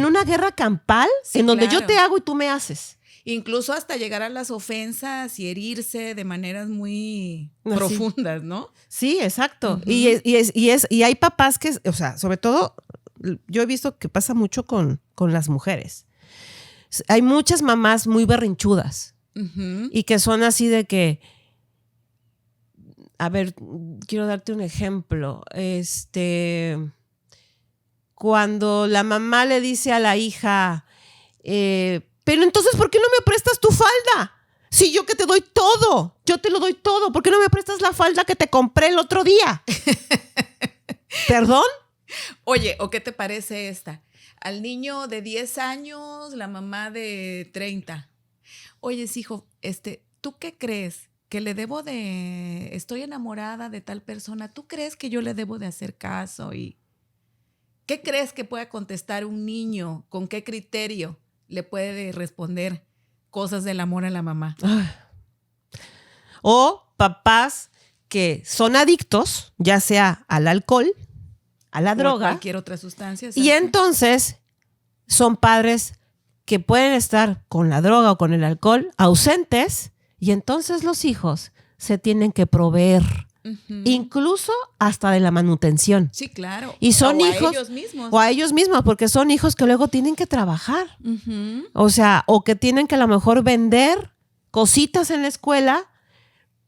una guerra campal, sí, en donde yo te hago y tú me haces. Incluso hasta llegar a las ofensas y herirse de maneras muy profundas, ¿no? Sí, exacto. Y hay papás que, o sea, sobre todo, yo he visto que pasa mucho con las mujeres. Hay muchas mamás muy berrinchudas y que son así de que, a ver, quiero darte un ejemplo. Cuando la mamá le dice a la hija, pero entonces, ¿por qué no me prestas tu falda? Si yo que te doy todo, yo te lo doy todo, ¿por qué no me prestas la falda que te compré el otro día? ¿Perdón? Oye, ¿o qué te parece esta? Al niño de 10 años, la mamá de 30. Oye, hijo, ¿tú qué crees? Que le debo de... Estoy enamorada de tal persona. ¿Tú crees que yo le debo de hacer caso? ¿Y qué crees que pueda contestar un niño? ¿Con qué criterio le puede responder cosas del amor a la mamá? O papás que son adictos, ya sea al alcohol, a la droga, o a cualquier otra sustancia. Y entonces son padres que pueden estar con la droga o con el alcohol ausentes, y entonces los hijos se tienen que proveer, incluso hasta de la manutención. Sí, claro. Y son hijos, a ellos mismos. O a ellos mismos, porque son hijos que luego tienen que trabajar. O sea, o que tienen que a lo mejor vender cositas en la escuela,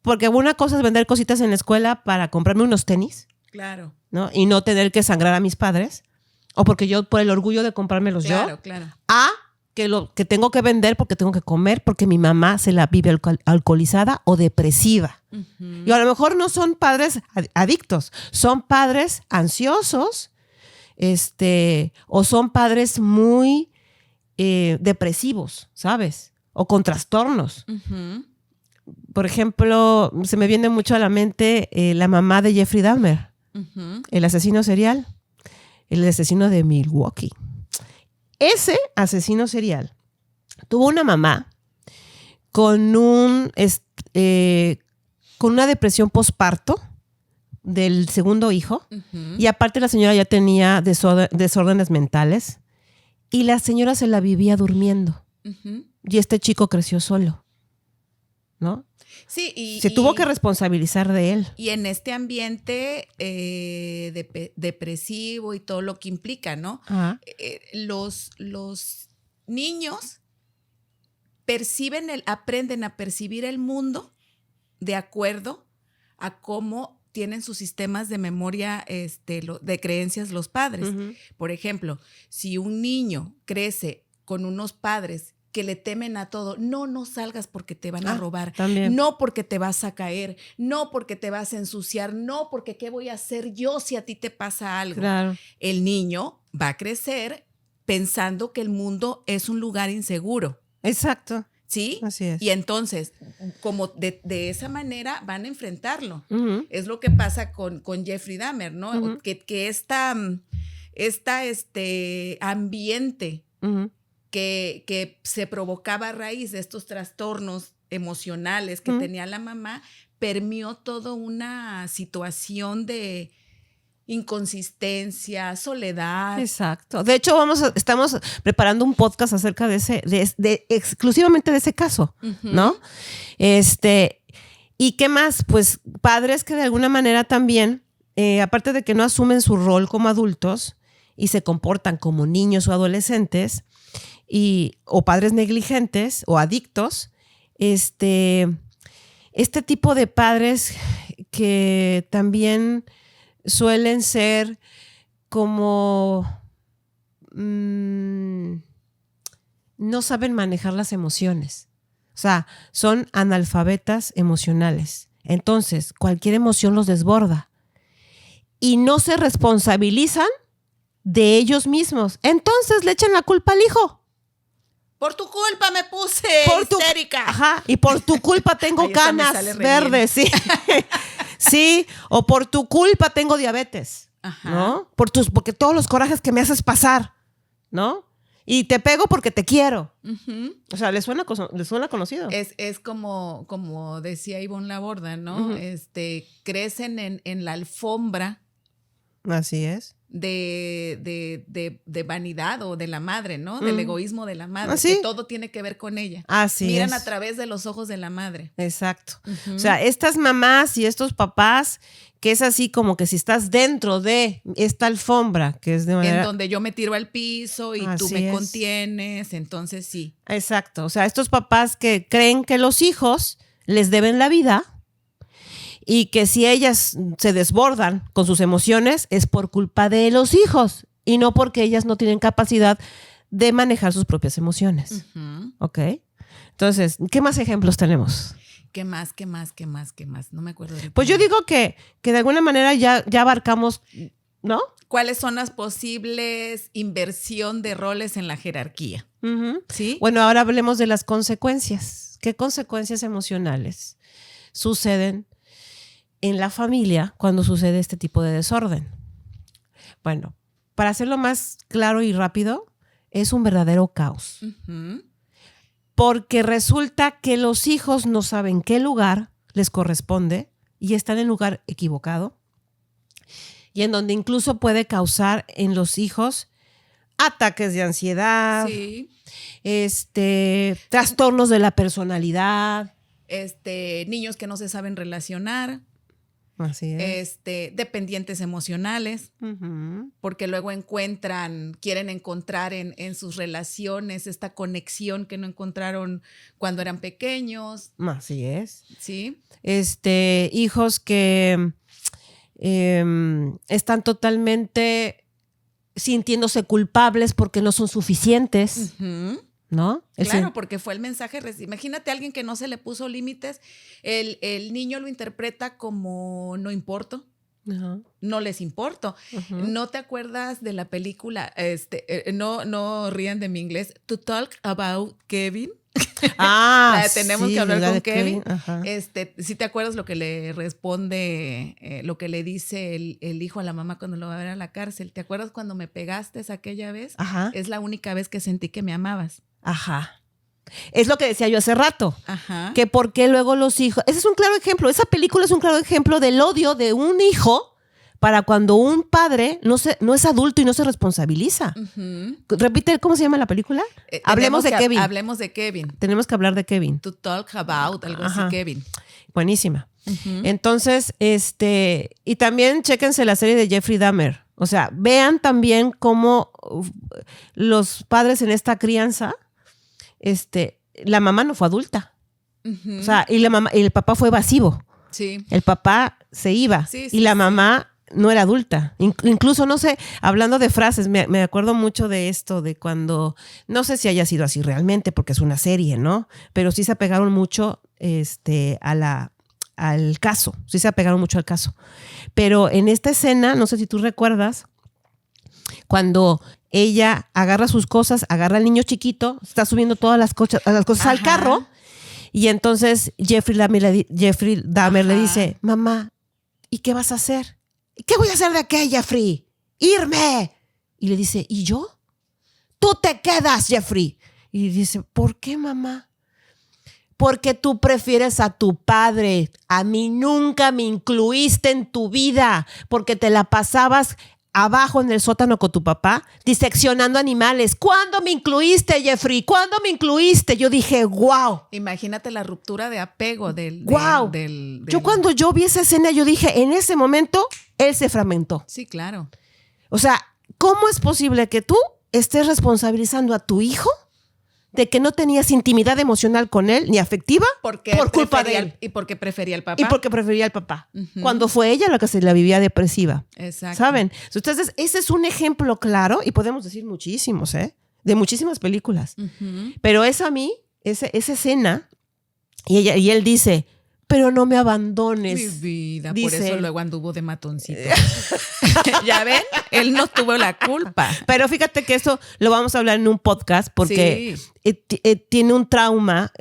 porque una cosa es vender cositas en la escuela para comprarme unos tenis. Claro. ¿No? Y no tener que sangrar a mis padres, o porque yo por el orgullo de comprármelos yo, a que tengo que vender porque tengo que comer, porque mi mamá se la vive alcoholizada o depresiva. Y a lo mejor no son padres adictos, son padres ansiosos, o son padres muy depresivos, ¿sabes? O con trastornos. Por ejemplo, se me viene mucho a la mente la mamá de Jeffrey Dahmer. El asesino serial, el asesino de Milwaukee. Ese asesino serial tuvo una mamá con una depresión posparto del segundo hijo, y aparte la señora ya tenía desórdenes mentales, y la señora se la vivía durmiendo, y este chico creció solo, ¿no? Sí, se tuvo que responsabilizar de él. Y en este ambiente depresivo y todo lo que implica, ¿no? Los niños aprenden a percibir el mundo de acuerdo a cómo tienen sus sistemas de memoria, de creencias los padres. Uh-huh. Por ejemplo, si un niño crece con unos padres que le temen a todo, no salgas porque te van a robar, también. No porque te vas a caer, no porque te vas a ensuciar, no porque qué voy a hacer yo si a ti te pasa algo. Claro. El niño va a crecer pensando que el mundo es un lugar inseguro. Exacto. ¿Sí? Así es. Y entonces, como de esa manera van a enfrentarlo. Uh-huh. Es lo que pasa con Jeffrey Dahmer, ¿no? Uh-huh. Que esta ambiente uh-huh. que se provocaba a raíz de estos trastornos emocionales que tenía la mamá, permeó toda una situación de inconsistencia, soledad. Exacto. De hecho, estamos preparando un podcast acerca de exclusivamente de ese caso, uh-huh. ¿no? ¿Y qué más? Pues padres que de alguna manera también, aparte de que no asumen su rol como adultos y se comportan como niños o adolescentes, o padres negligentes o adictos, este tipo de padres que también suelen ser como no saben manejar las emociones. O sea, son analfabetas emocionales. Entonces, cualquier emoción los desborda y no se responsabilizan de ellos mismos. Entonces le echan la culpa al hijo. Por tu culpa me puse histérica. Ajá, y por tu culpa tengo canas verdes, sí. Sí, o por tu culpa tengo diabetes, ajá. ¿no? Porque todos los corajes que me haces pasar, ¿no? Y te pego porque te quiero. Uh-huh. O sea, ¿les suena conocido? Es como decía Ivonne Laborda, ¿no? Uh-huh. Crecen en la alfombra. Así es. De vanidad o de la madre, ¿no? Del egoísmo de la madre. ¿Ah, sí? Que todo tiene que ver con ella. Así Miran es. a través de los ojos de la madre. Exacto. Uh-huh. O sea, estas mamás y estos papás, que es así como que si estás dentro de esta alfombra, que es de manera... En donde yo me tiro al piso y así tú me es. Contienes, entonces sí. Exacto. O sea, estos papás que creen que los hijos les deben la vida y que si ellas se desbordan con sus emociones es por culpa de los hijos y no porque ellas no tienen capacidad de manejar sus propias emociones. Uh-huh. ¿Ok? Entonces, ¿qué más ejemplos tenemos? ¿Qué más? No me acuerdo. Pues yo digo que de alguna manera ya abarcamos, ¿no? ¿Cuáles son las posibles inversión de roles en la jerarquía? Uh-huh. ¿Sí? Bueno, ahora hablemos de las consecuencias. ¿Qué consecuencias emocionales suceden en la familia cuando sucede este tipo de desorden? Bueno, para hacerlo más claro y rápido, es un verdadero caos. Uh-huh. Porque resulta que los hijos no saben qué lugar les corresponde y están en el lugar equivocado, y en donde incluso puede causar en los hijos ataques de ansiedad, sí. Trastornos de la personalidad, niños que no se saben relacionar. Así es. Dependientes emocionales, uh-huh. porque luego quieren encontrar en sus relaciones esta conexión que no encontraron cuando eran pequeños. Así es. Sí. Hijos que están totalmente sintiéndose culpables porque no son suficientes. Uh-huh. ¿No? Claro, porque fue el mensaje. Imagínate a alguien que no se le puso límites, el niño lo interpreta como no importo, uh-huh. No les importo. Uh-huh. ¿No te acuerdas de la película? No rían de mi inglés. To Talk About Kevin. Tenemos que hablar con Kevin. ¿Sí te acuerdas lo que le responde, lo que le dice el hijo a la mamá cuando lo va a ver a la cárcel? ¿Te acuerdas cuando me pegaste aquella vez? Ajá. Es la única vez que sentí que me amabas. Ajá. Es lo que decía yo hace rato. Ajá. Que por qué luego los hijos... Ese es un claro ejemplo. Esa película es un claro ejemplo del odio de un hijo para cuando un padre no es adulto y no se responsabiliza. Uh-huh. Repite, ¿cómo se llama la película? Hablemos de Kevin. Hablemos de Kevin. Tenemos que hablar de Kevin. To Talk About, algo Ajá. así, Kevin. Buenísima. Uh-huh. Entonces, y también chéquense la serie de Jeffrey Dahmer. O sea, vean también cómo los padres en esta crianza, la mamá no fue adulta. O sea, y la mamá, y el papá fue evasivo. Sí. El papá se iba y la mamá no era adulta. Incluso, no sé, hablando de frases, me acuerdo mucho de esto, de cuando, no sé si haya sido así realmente, porque es una serie, ¿no? Pero sí se apegaron mucho al caso. Sí se apegaron mucho al caso. Pero en esta escena, no sé si tú recuerdas, cuando ella agarra sus cosas, agarra al niño chiquito, está subiendo todas las cosas al carro, y entonces Jeffrey Dahmer le dice, mamá, ¿y qué vas a hacer? ¿Qué voy a hacer de qué, Jeffrey? ¡Irme! Y le dice, ¿y yo? Tú te quedas, Jeffrey. Y dice, ¿por qué, mamá? Porque tú prefieres a tu padre. A mí nunca me incluiste en tu vida, porque te la pasabas abajo en el sótano con tu papá, diseccionando animales. ¿Cuándo me incluiste, Jeffrey? ¿Cuándo me incluiste? Yo dije, wow. Imagínate la ruptura de apego del... Wow. Yo cuando yo vi esa escena, yo dije, en ese momento, él se fragmentó. Sí, claro. O sea, ¿cómo es posible que tú estés responsabilizando a tu hijo de que no tenías intimidad emocional con él, ni afectiva, por culpa de él? Y porque prefería al papá. Y porque prefería al papá. Cuando fue ella la que se la vivía depresiva. Exacto. ¿Saben? Entonces, ese es un ejemplo claro, y podemos decir muchísimos, de muchísimas películas. Pero esa escena, y él dice, pero no me abandones. Mi vida, dice, por eso luego anduvo de matoncito. ¿Ya ven? Él no tuvo la culpa. Pero fíjate que eso lo vamos a hablar en un podcast porque tiene un trauma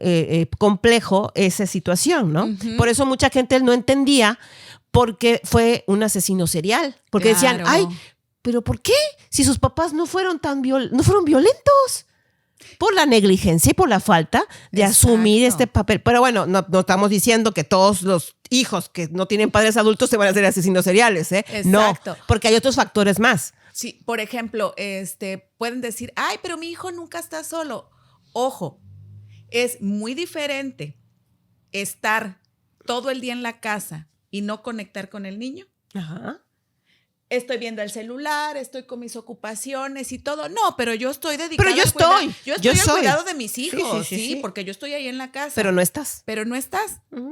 complejo esa situación, ¿no? Por eso mucha gente no entendía porque fue un asesino serial. Porque decían, ay, ¿pero por qué? Si sus papás no fueron violentos. Por la negligencia y por la falta de asumir este papel. Pero bueno, no estamos diciendo que todos los hijos que no tienen padres adultos se van a hacer asesinos seriales, Exacto. No, porque hay otros factores más. Sí, por ejemplo, pueden decir, ay, pero mi hijo nunca está solo. Ojo, es muy diferente estar todo el día en la casa y no conectar con el niño. Ajá. Estoy viendo el celular, estoy con mis ocupaciones y todo. No, pero yo estoy dedicada al cuidado de mis hijos, sí, porque yo estoy ahí en la casa. Pero no estás.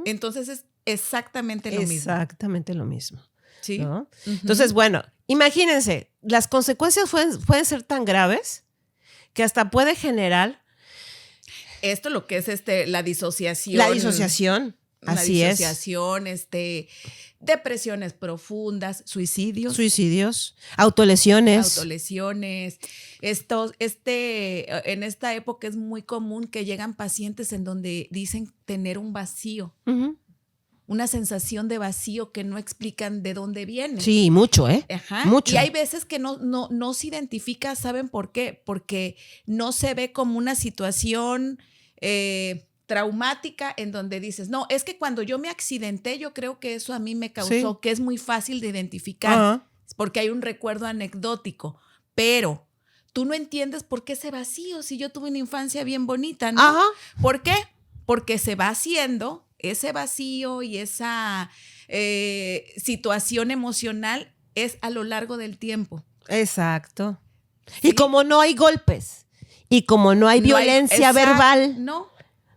Entonces es exactamente lo mismo. Exactamente lo mismo. Sí. ¿No? Entonces, bueno, imagínense, las consecuencias pueden ser tan graves que hasta puede generar esto lo que es la disociación. La disociación. Así es. Depresiones profundas, suicidios, autolesiones. En esta época es muy común que llegan pacientes en donde dicen tener un vacío, una sensación de vacío que no explican de dónde viene. Sí, mucho, Ajá. Mucho. Y hay veces que no se identifica, ¿saben por qué? Porque no se ve como una situación traumática en donde dices, no, es que cuando yo me accidenté, yo creo que eso a mí me causó, que es muy fácil de identificar, porque hay un recuerdo anecdótico, pero tú no entiendes por qué ese vacío, si yo tuve una infancia bien bonita, ¿no? Ajá. ¿Por qué? Porque se va haciendo ese vacío y esa situación emocional es a lo largo del tiempo. Exacto. ¿Sí? Y como no hay golpes, y como no hay violencia verbal,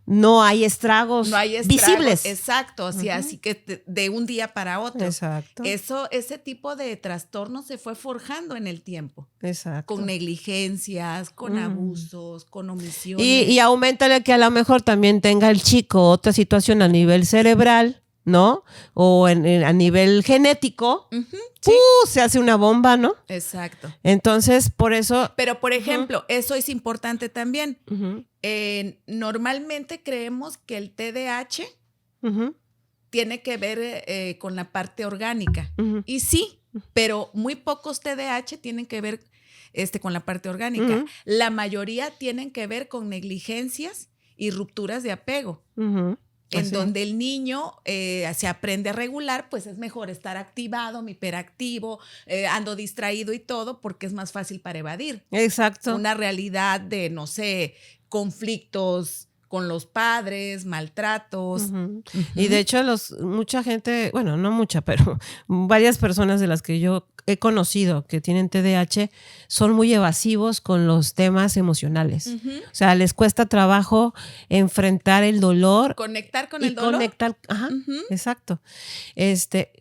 no hay estragos visibles. Exacto, así que de un día para otro. Exacto. Ese tipo de trastorno se fue forjando en el tiempo. Exacto. Con negligencias, con abusos, con omisiones. Y auméntale que a lo mejor también tenga el chico otra situación a nivel cerebral, ¿no? O a nivel genético. Sí. Se hace una bomba, ¿no? Exacto. Entonces, por eso... Pero, por ejemplo, eso es importante también. Normalmente creemos que el TDAH tiene que ver con la parte orgánica. Y sí, pero muy pocos TDAH tienen que ver con la parte orgánica. La mayoría tienen que ver con negligencias y rupturas de apego. En donde el niño se aprende a regular, pues es mejor estar activado, hiperactivo, ando distraído y todo, porque es más fácil para evadir. Exacto. Una realidad de, no sé, conflictos con los padres, maltratos. Uh-huh. Y de hecho mucha gente, bueno, no mucha, pero varias personas de las que yo he conocido que tienen TDAH son muy evasivos con los temas emocionales. Uh-huh. O sea, les cuesta trabajo enfrentar el dolor. Conectar con el dolor. Ajá, uh-huh. Exacto.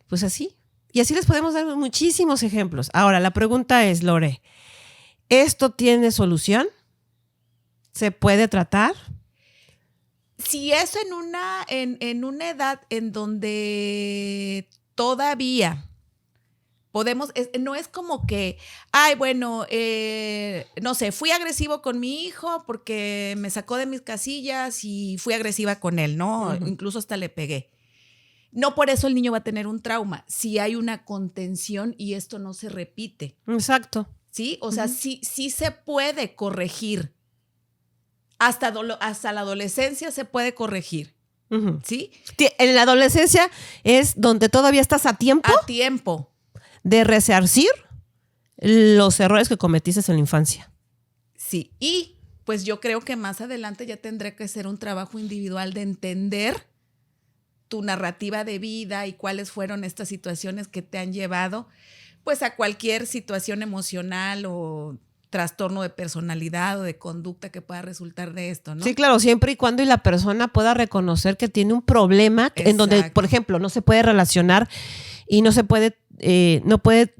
Pues así. Y así les podemos dar muchísimos ejemplos. Ahora, la pregunta es, Lore, ¿esto tiene solución? ¿Se puede tratar? Si es en una edad en donde todavía podemos, no es como que, ay, bueno, no sé, fui agresivo con mi hijo porque me sacó de mis casillas y fui agresiva con él, ¿no? Uh-huh. Incluso hasta le pegué. No por eso el niño va a tener un trauma, si hay una contención y esto no se repite. Exacto. ¿Sí? O sea, sí se puede corregir. Hasta la adolescencia se puede corregir. Uh-huh. ¿Sí? En la adolescencia es donde todavía estás a tiempo. A tiempo. De resarcir los errores que cometiste en la infancia. Sí. Y pues yo creo que más adelante ya tendrá que ser un trabajo individual de entender tu narrativa de vida y cuáles fueron estas situaciones que te han llevado pues a cualquier situación emocional o trastorno de personalidad o de conducta que pueda resultar de esto, ¿no? Sí, claro, siempre y cuando la persona pueda reconocer que tiene un problema. Exacto. En donde, por ejemplo, no se puede relacionar y no puede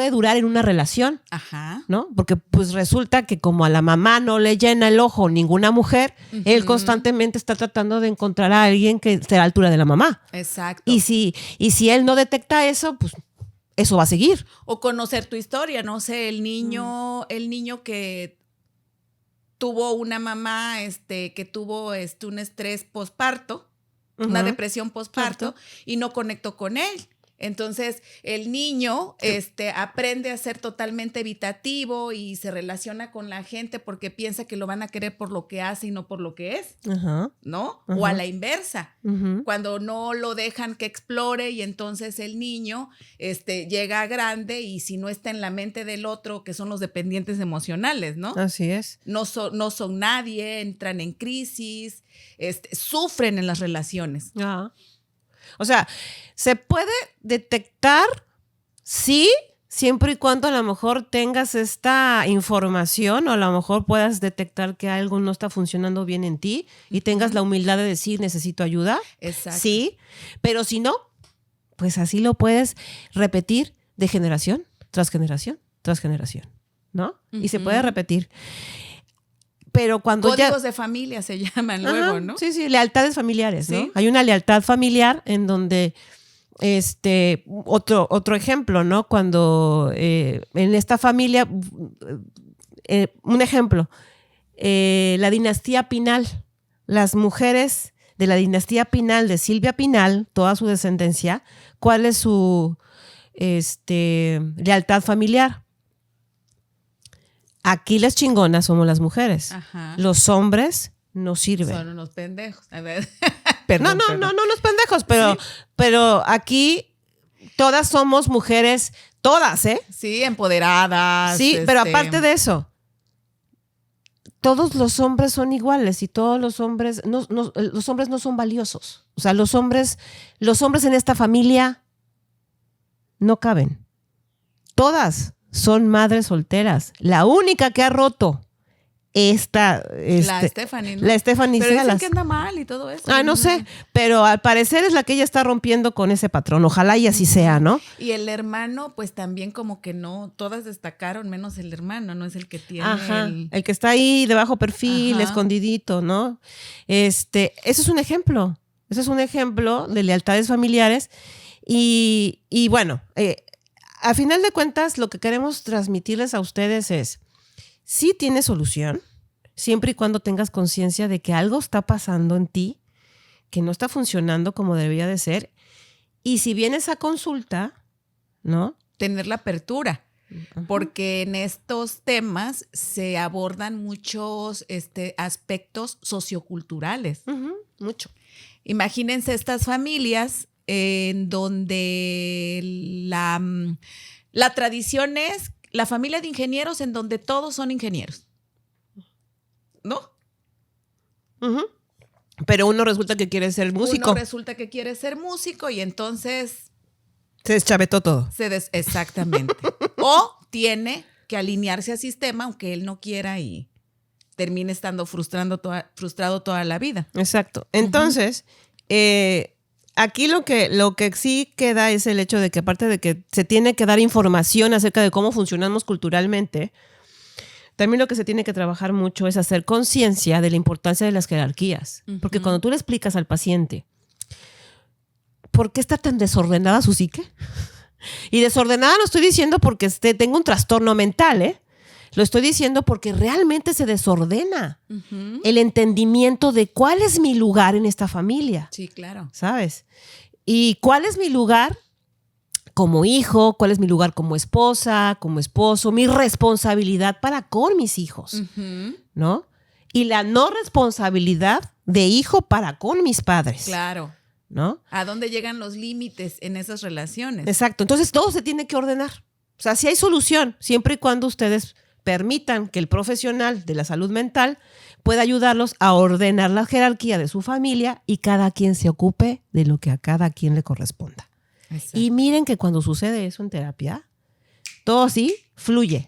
durar en una relación. Ajá. ¿No? Porque pues resulta que como a la mamá no le llena el ojo ninguna mujer, uh-huh. Él constantemente está tratando de encontrar a alguien que esté a la altura de la mamá. Exacto. Y si él no detecta eso, pues eso va a seguir. O conocer tu historia, no sé, el niño que tuvo una mamá que tuvo un estrés posparto, uh-huh. Una depresión posparto, y no conectó con él. Entonces, el niño aprende a ser totalmente evitativo y se relaciona con la gente porque piensa que lo van a querer por lo que hace y no por lo que es, uh-huh. ¿No? Uh-huh. O a la inversa, uh-huh. Cuando no lo dejan que explore y entonces el niño llega grande y si no está en la mente del otro, que son los dependientes emocionales, ¿no? Así es. No son nadie, entran en crisis, sufren en las relaciones. Ajá. O sea, se puede detectar, sí, siempre y cuando a lo mejor tengas esta información o a lo mejor puedas detectar que algo no está funcionando bien en ti y tengas la humildad de decir necesito ayuda. Exacto. Sí, pero si no, pues así lo puedes repetir de generación tras generación tras generación, ¿no? Uh-huh. Y se puede repetir. Pero cuando códigos de familia se llaman. Ajá, luego, ¿no? Sí, lealtades familiares, ¿no? ¿Sí? Hay una lealtad familiar en donde, otro ejemplo, ¿no? Cuando en esta familia, un ejemplo, la dinastía Pinal, las mujeres de la dinastía Pinal, de Silvia Pinal, toda su descendencia, ¿cuál es su lealtad familiar? Aquí las chingonas somos las mujeres. Ajá. Los hombres no sirven. Son unos pendejos. A ver. Perdón. No unos pendejos, pero aquí todas somos mujeres, todas, ¿eh? Sí, empoderadas. Sí, pero aparte de eso, todos los hombres son iguales y todos los hombres los hombres no son valiosos. O sea, los hombres en esta familia no caben. Todas son madres solteras. La única que ha roto la Stephanie, ¿no? La Stephanie pero Salas. Dicen que anda mal y todo eso. No sé, pero al parecer es la que ella está rompiendo con ese patrón. Ojalá y así sea, ¿no? Y el hermano, pues también como que no, todas destacaron, menos el hermano, ¿no? Es el que tiene el que está ahí de bajo perfil, ajá. Escondidito, ¿no? Eso es un ejemplo. Eso es un ejemplo de lealtades familiares. Y bueno, a final de cuentas, lo que queremos transmitirles a ustedes es, sí tiene solución, siempre y cuando tengas conciencia de que algo está pasando en ti, que no está funcionando como debería de ser. Y si vienes a consulta, ¿no? Tener la apertura, uh-huh. Porque en estos temas se abordan muchos aspectos socioculturales. Uh-huh. Mucho. Imagínense estas familias en donde la tradición es la familia de ingenieros en donde todos son ingenieros, ¿no? Uh-huh. Pero uno resulta que quiere ser músico. Uno resulta que quiere ser músico y entonces Se deschavetó todo. exactamente. O tiene que alinearse al sistema aunque él no quiera y termine estando frustrado toda la vida. Exacto. Entonces, aquí lo que sí queda es el hecho de que aparte de que se tiene que dar información acerca de cómo funcionamos culturalmente, también lo que se tiene que trabajar mucho es hacer conciencia de la importancia de las jerarquías. Porque cuando tú le explicas al paciente por qué está tan desordenada su psique, y desordenada no estoy diciendo porque tenga un trastorno mental, ¿eh? Lo estoy diciendo porque realmente se desordena el entendimiento de cuál es mi lugar en esta familia. Sí, claro. ¿Sabes? Y cuál es mi lugar como hijo, cuál es mi lugar como esposa, como esposo, mi responsabilidad para con mis hijos, ¿no? Y la no responsabilidad de hijo para con mis padres. Claro. ¿No? ¿A dónde llegan los límites en esas relaciones? Exacto. Entonces todo se tiene que ordenar. O sea, sí hay solución, siempre y cuando ustedes permitan que el profesional de la salud mental pueda ayudarlos a ordenar la jerarquía de su familia y cada quien se ocupe de lo que a cada quien le corresponda. Exacto. Y miren que cuando sucede eso en terapia, todo sí fluye.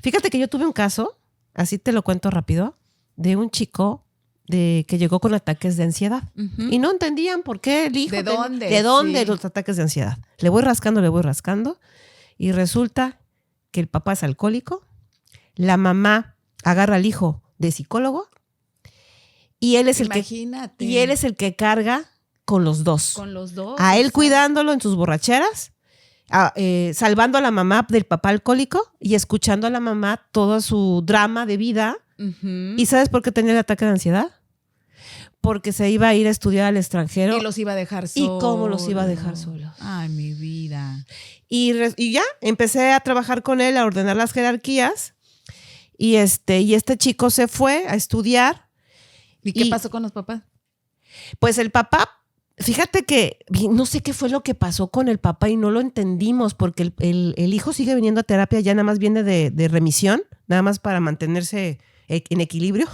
Fíjate que yo tuve un caso, así te lo cuento rápido, de un chico que llegó con ataques de ansiedad. Y no entendían por qué el hijo... ¿De dónde? ¿De dónde los ataques de ansiedad? Le voy rascando y resulta que el papá es alcohólico, la mamá agarra al hijo de psicólogo y él es el que carga con los dos. Con los dos. A él cuidándolo en sus borracheras, salvando a la mamá del papá alcohólico y escuchando a la mamá todo su drama de vida. ¿Y sabes por qué tenía el ataque de ansiedad? Porque se iba a ir a estudiar al extranjero. Y los iba a dejar solos. ¿Y cómo los iba a dejar solos? Ay, mi vida. Y ya, empecé a trabajar con él, a ordenar las jerarquías. Y este chico se fue a estudiar. ¿Y qué pasó con los papás? Pues el papá, fíjate que no sé qué fue lo que pasó con el papá y no lo entendimos porque el hijo sigue viniendo a terapia, ya nada más viene de remisión, nada más para mantenerse en equilibrio.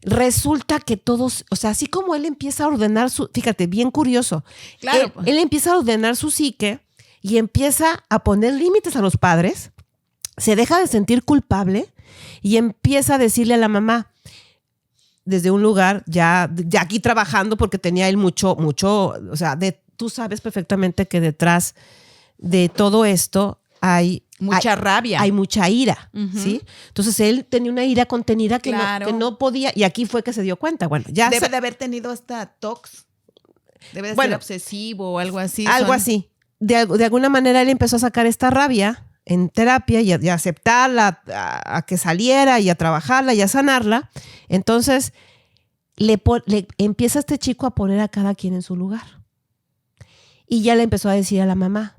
Resulta que todos, o sea, así como él empieza a ordenar fíjate, bien curioso, claro. Él empieza a ordenar su psique y empieza a poner límites a los padres, se deja de sentir culpable y empieza a decirle a la mamá, desde un lugar ya aquí trabajando porque tenía él mucho, o sea, tú sabes perfectamente que detrás de todo esto hay mucha rabia. Hay mucha ira, ¿sí? Entonces él tenía una ira contenida que no podía, y aquí fue que se dio cuenta. Bueno, ya debe de haber tenido hasta TOC. Debe de ser obsesivo o algo así. Algo así. De alguna manera él empezó a sacar esta rabia en terapia y a aceptarla, a que saliera y a trabajarla y a sanarla. Entonces le empieza este chico a poner a cada quien en su lugar. Y ya le empezó a decir a la mamá,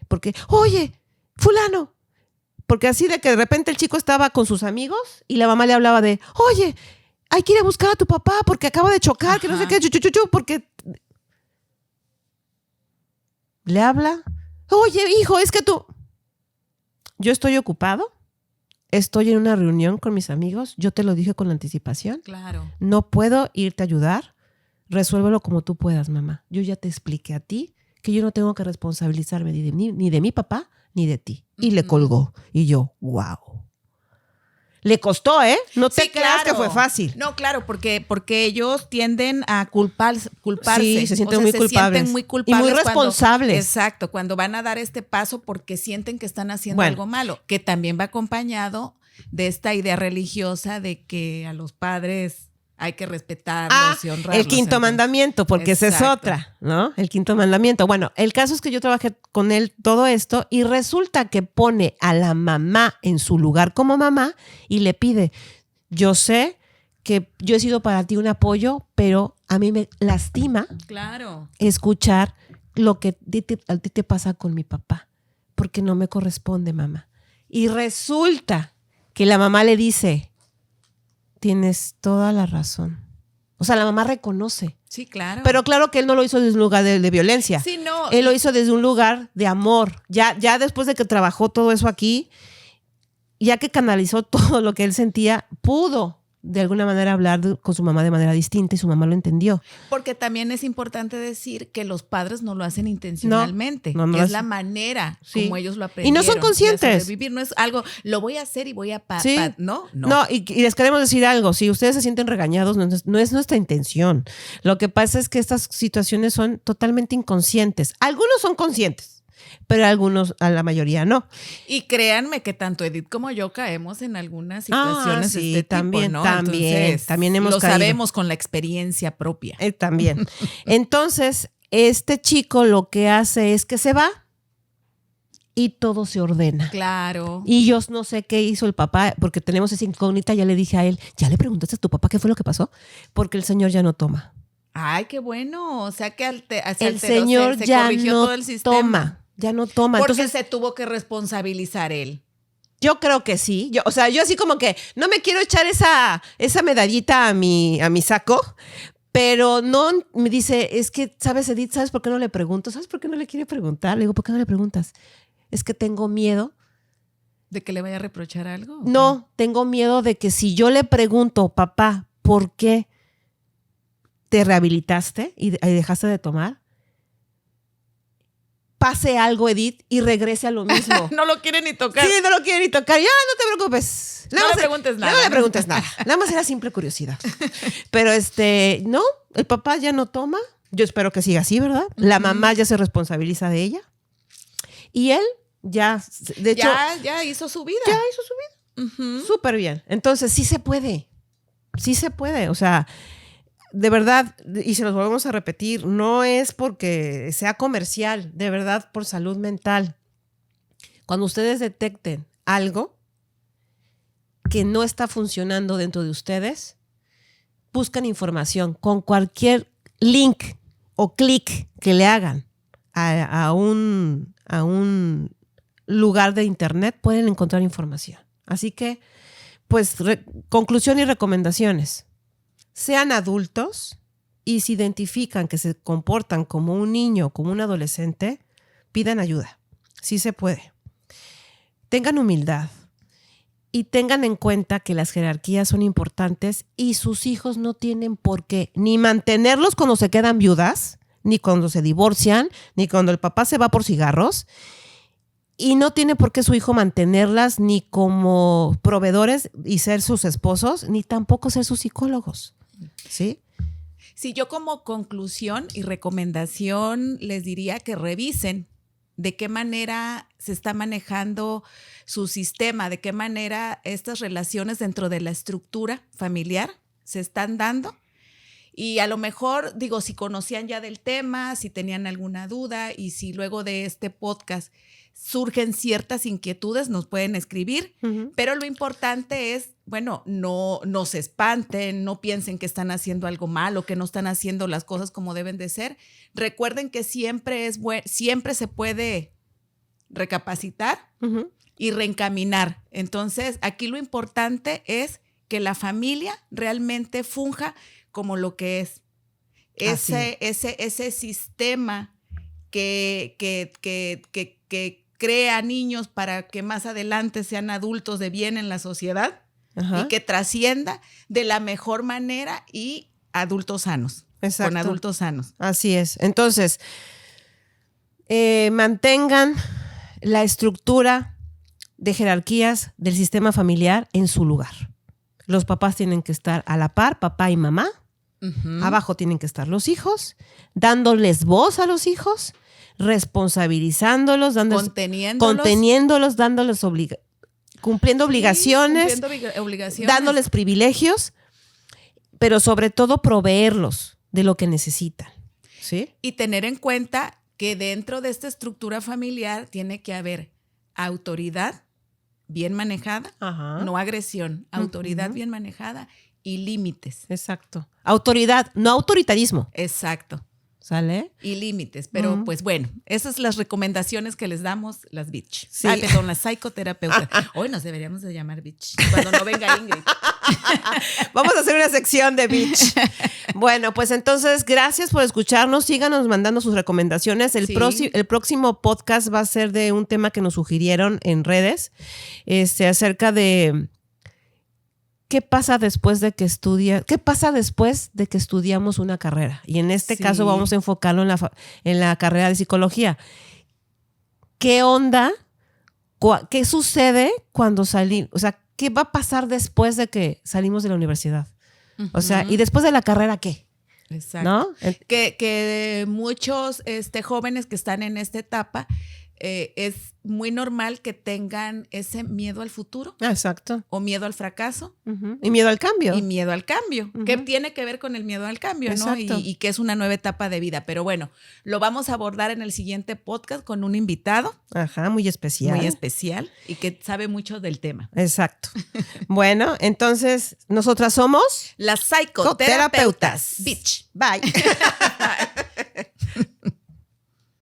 porque, oye, fulano, porque así de que de repente el chico estaba con sus amigos y la mamá le hablaba de, oye, hay que ir a buscar a tu papá porque acaba de chocar, que no sé qué, porque le habla, oye, hijo, es que yo estoy ocupado, estoy en una reunión con mis amigos, yo te lo dije con anticipación, claro, no puedo irte a ayudar, resuélvelo como tú puedas, mamá, yo ya te expliqué a ti que yo no tengo que responsabilizarme ni de mi papá ni de ti. Y le colgó. Y yo, wow. Le costó, ¿eh? No te creas que fue fácil. No, claro, porque ellos tienden a culparse. Sí, se sienten muy culpables. Sienten muy culpables. Y muy responsables. Exacto, cuando van a dar este paso porque sienten que están haciendo algo malo, que también va acompañado de esta idea religiosa de que a los padres hay que respetarlos y honrarlos. El quinto mandamiento, porque esa es otra, ¿no? El quinto mandamiento. Bueno, el caso es que yo trabajé con él todo esto y resulta que pone a la mamá en su lugar como mamá y le pide, yo sé que yo he sido para ti un apoyo, pero a mí me lastima escuchar lo que a ti te pasa con mi papá, porque no me corresponde, mamá. Y resulta que la mamá le dice, tienes toda la razón. O sea, la mamá reconoce. Sí, claro. Pero claro que él no lo hizo desde un lugar de violencia. Sí, no. Él lo hizo desde un lugar de amor. Ya después de que trabajó todo eso aquí, ya que canalizó todo lo que él sentía, pudo de alguna manera hablar con su mamá de manera distinta y su mamá lo entendió. Porque también es importante decir que los padres no lo hacen intencionalmente. No es la manera como ellos lo aprendieron. Y no son conscientes. Vivir no es algo, lo voy a hacer y voy a... No. No, y les queremos decir algo. Si ustedes se sienten regañados, no es nuestra intención. Lo que pasa es que estas situaciones son totalmente inconscientes. Algunos son conscientes, pero a la mayoría no. Y créanme que tanto Edith como yo caemos en algunas situaciones de este también, tipo, ¿no? También hemos caído. Lo sabemos con la experiencia propia. También. Entonces, este chico lo que hace es que se va y todo se ordena. Claro. Y yo no sé qué hizo el papá, porque tenemos esa incógnita. Ya le dije a él, ¿ya le preguntaste a tu papá qué fue lo que pasó? Porque el señor ya no toma. Ay, qué bueno. O sea que el señor se ya corrigió no todo el sistema. Toma. Ya no toma. Porque entonces se tuvo que responsabilizar él. Yo creo que sí. Yo así como que no me quiero echar esa medallita a mi saco, pero no me dice, es que, ¿sabes, Edith? ¿Sabes por qué no le pregunto? ¿Sabes por qué no le quiere preguntar? Le digo, ¿por qué no le preguntas? Es que tengo miedo. ¿De que le vaya a reprochar algo? No, tengo miedo de que si yo le pregunto, papá, ¿por qué te rehabilitaste y dejaste de tomar? Pase algo, Edith, y regrese a lo mismo. No lo quiere ni tocar. Sí, no lo quiere ni tocar. Ya, no te preocupes. No le preguntes nada. No le preguntes nada. Nada más era simple curiosidad. Pero no, el papá ya no toma. Yo espero que siga así, ¿verdad? La mamá ya se responsabiliza de ella. Y él ya, de hecho... Ya hizo su vida. Ya hizo su vida. Súper bien. Entonces, sí se puede. Sí se puede. O sea... De verdad, y se los volvemos a repetir, no es porque sea comercial, de verdad por salud mental. Cuando ustedes detecten algo que no está funcionando dentro de ustedes, buscan información con cualquier link o clic que le hagan a un lugar de internet, pueden encontrar información. Así que, pues, conclusión y recomendaciones. Sean adultos y si identifican que se comportan como un niño o como un adolescente, pidan ayuda. Sí se puede. Tengan humildad y tengan en cuenta que las jerarquías son importantes y sus hijos no tienen por qué ni mantenerlos cuando se quedan viudas, ni cuando se divorcian, ni cuando el papá se va por cigarros. Y no tiene por qué su hijo mantenerlas ni como proveedores y ser sus esposos, ni tampoco ser sus psicólogos. ¿Sí? Sí, yo como conclusión y recomendación les diría que revisen de qué manera se está manejando su sistema, de qué manera estas relaciones dentro de la estructura familiar se están dando. Y a lo mejor, digo, si conocían ya del tema, si tenían alguna duda y si luego de este podcast surgen ciertas inquietudes, nos pueden escribir. Pero lo importante es, bueno, no se espanten, no piensen que están haciendo algo malo, que no están haciendo las cosas como deben de ser. Recuerden que siempre se puede recapacitar y reencaminar. Entonces, aquí lo importante es que la familia realmente funja como lo que es. Ese sistema que crea niños para que más adelante sean adultos de bien en la sociedad. Ajá. Y que trascienda de la mejor manera y adultos sanos. Exacto. Con adultos sanos. Así es. Entonces, mantengan la estructura de jerarquías del sistema familiar en su lugar. Los papás tienen que estar a la par, papá y mamá. Abajo tienen que estar los hijos, dándoles voz a los hijos, responsabilizándolos, conteniéndolos, dándoles cumpliendo obligaciones, dándoles privilegios, pero sobre todo proveerlos de lo que necesitan. ¿Sí? Y tener en cuenta que dentro de esta estructura familiar tiene que haber autoridad bien manejada, no agresión, autoridad bien manejada y límites. Exacto. Autoridad, no autoritarismo. Exacto. ¿Sale? Y límites, pero pues bueno, esas son las recomendaciones que les damos las bitch. Sí. Perdón, las psicoterapeutas. Hoy nos deberíamos de llamar bitch, cuando no venga Ingrid. Vamos a hacer una sección de bitch. Bueno, pues entonces, gracias por escucharnos. Síganos mandando sus recomendaciones. El próximo podcast va a ser de un tema que nos sugirieron en redes, acerca de ¿qué pasa después de que qué pasa después de que estudiamos una carrera? Y en este caso vamos a enfocarlo en la carrera de psicología. ¿Qué onda? ¿Qué sucede cuando salimos? O sea, ¿qué va a pasar después de que salimos de la universidad? O sea, ¿y después de la carrera qué? Exacto. ¿No? Que muchos jóvenes que están en esta etapa, es muy normal que tengan ese miedo al futuro. Exacto. O miedo al fracaso. Y miedo al cambio. Y miedo al cambio. Que tiene que ver con el miedo al cambio, ¿no? Y que es una nueva etapa de vida. Pero bueno, lo vamos a abordar en el siguiente podcast con un invitado. Ajá, muy especial. Muy especial y que sabe mucho del tema. Exacto. Bueno, entonces, nosotras somos las psicoterapeutas. Bitch. Bye. Bye.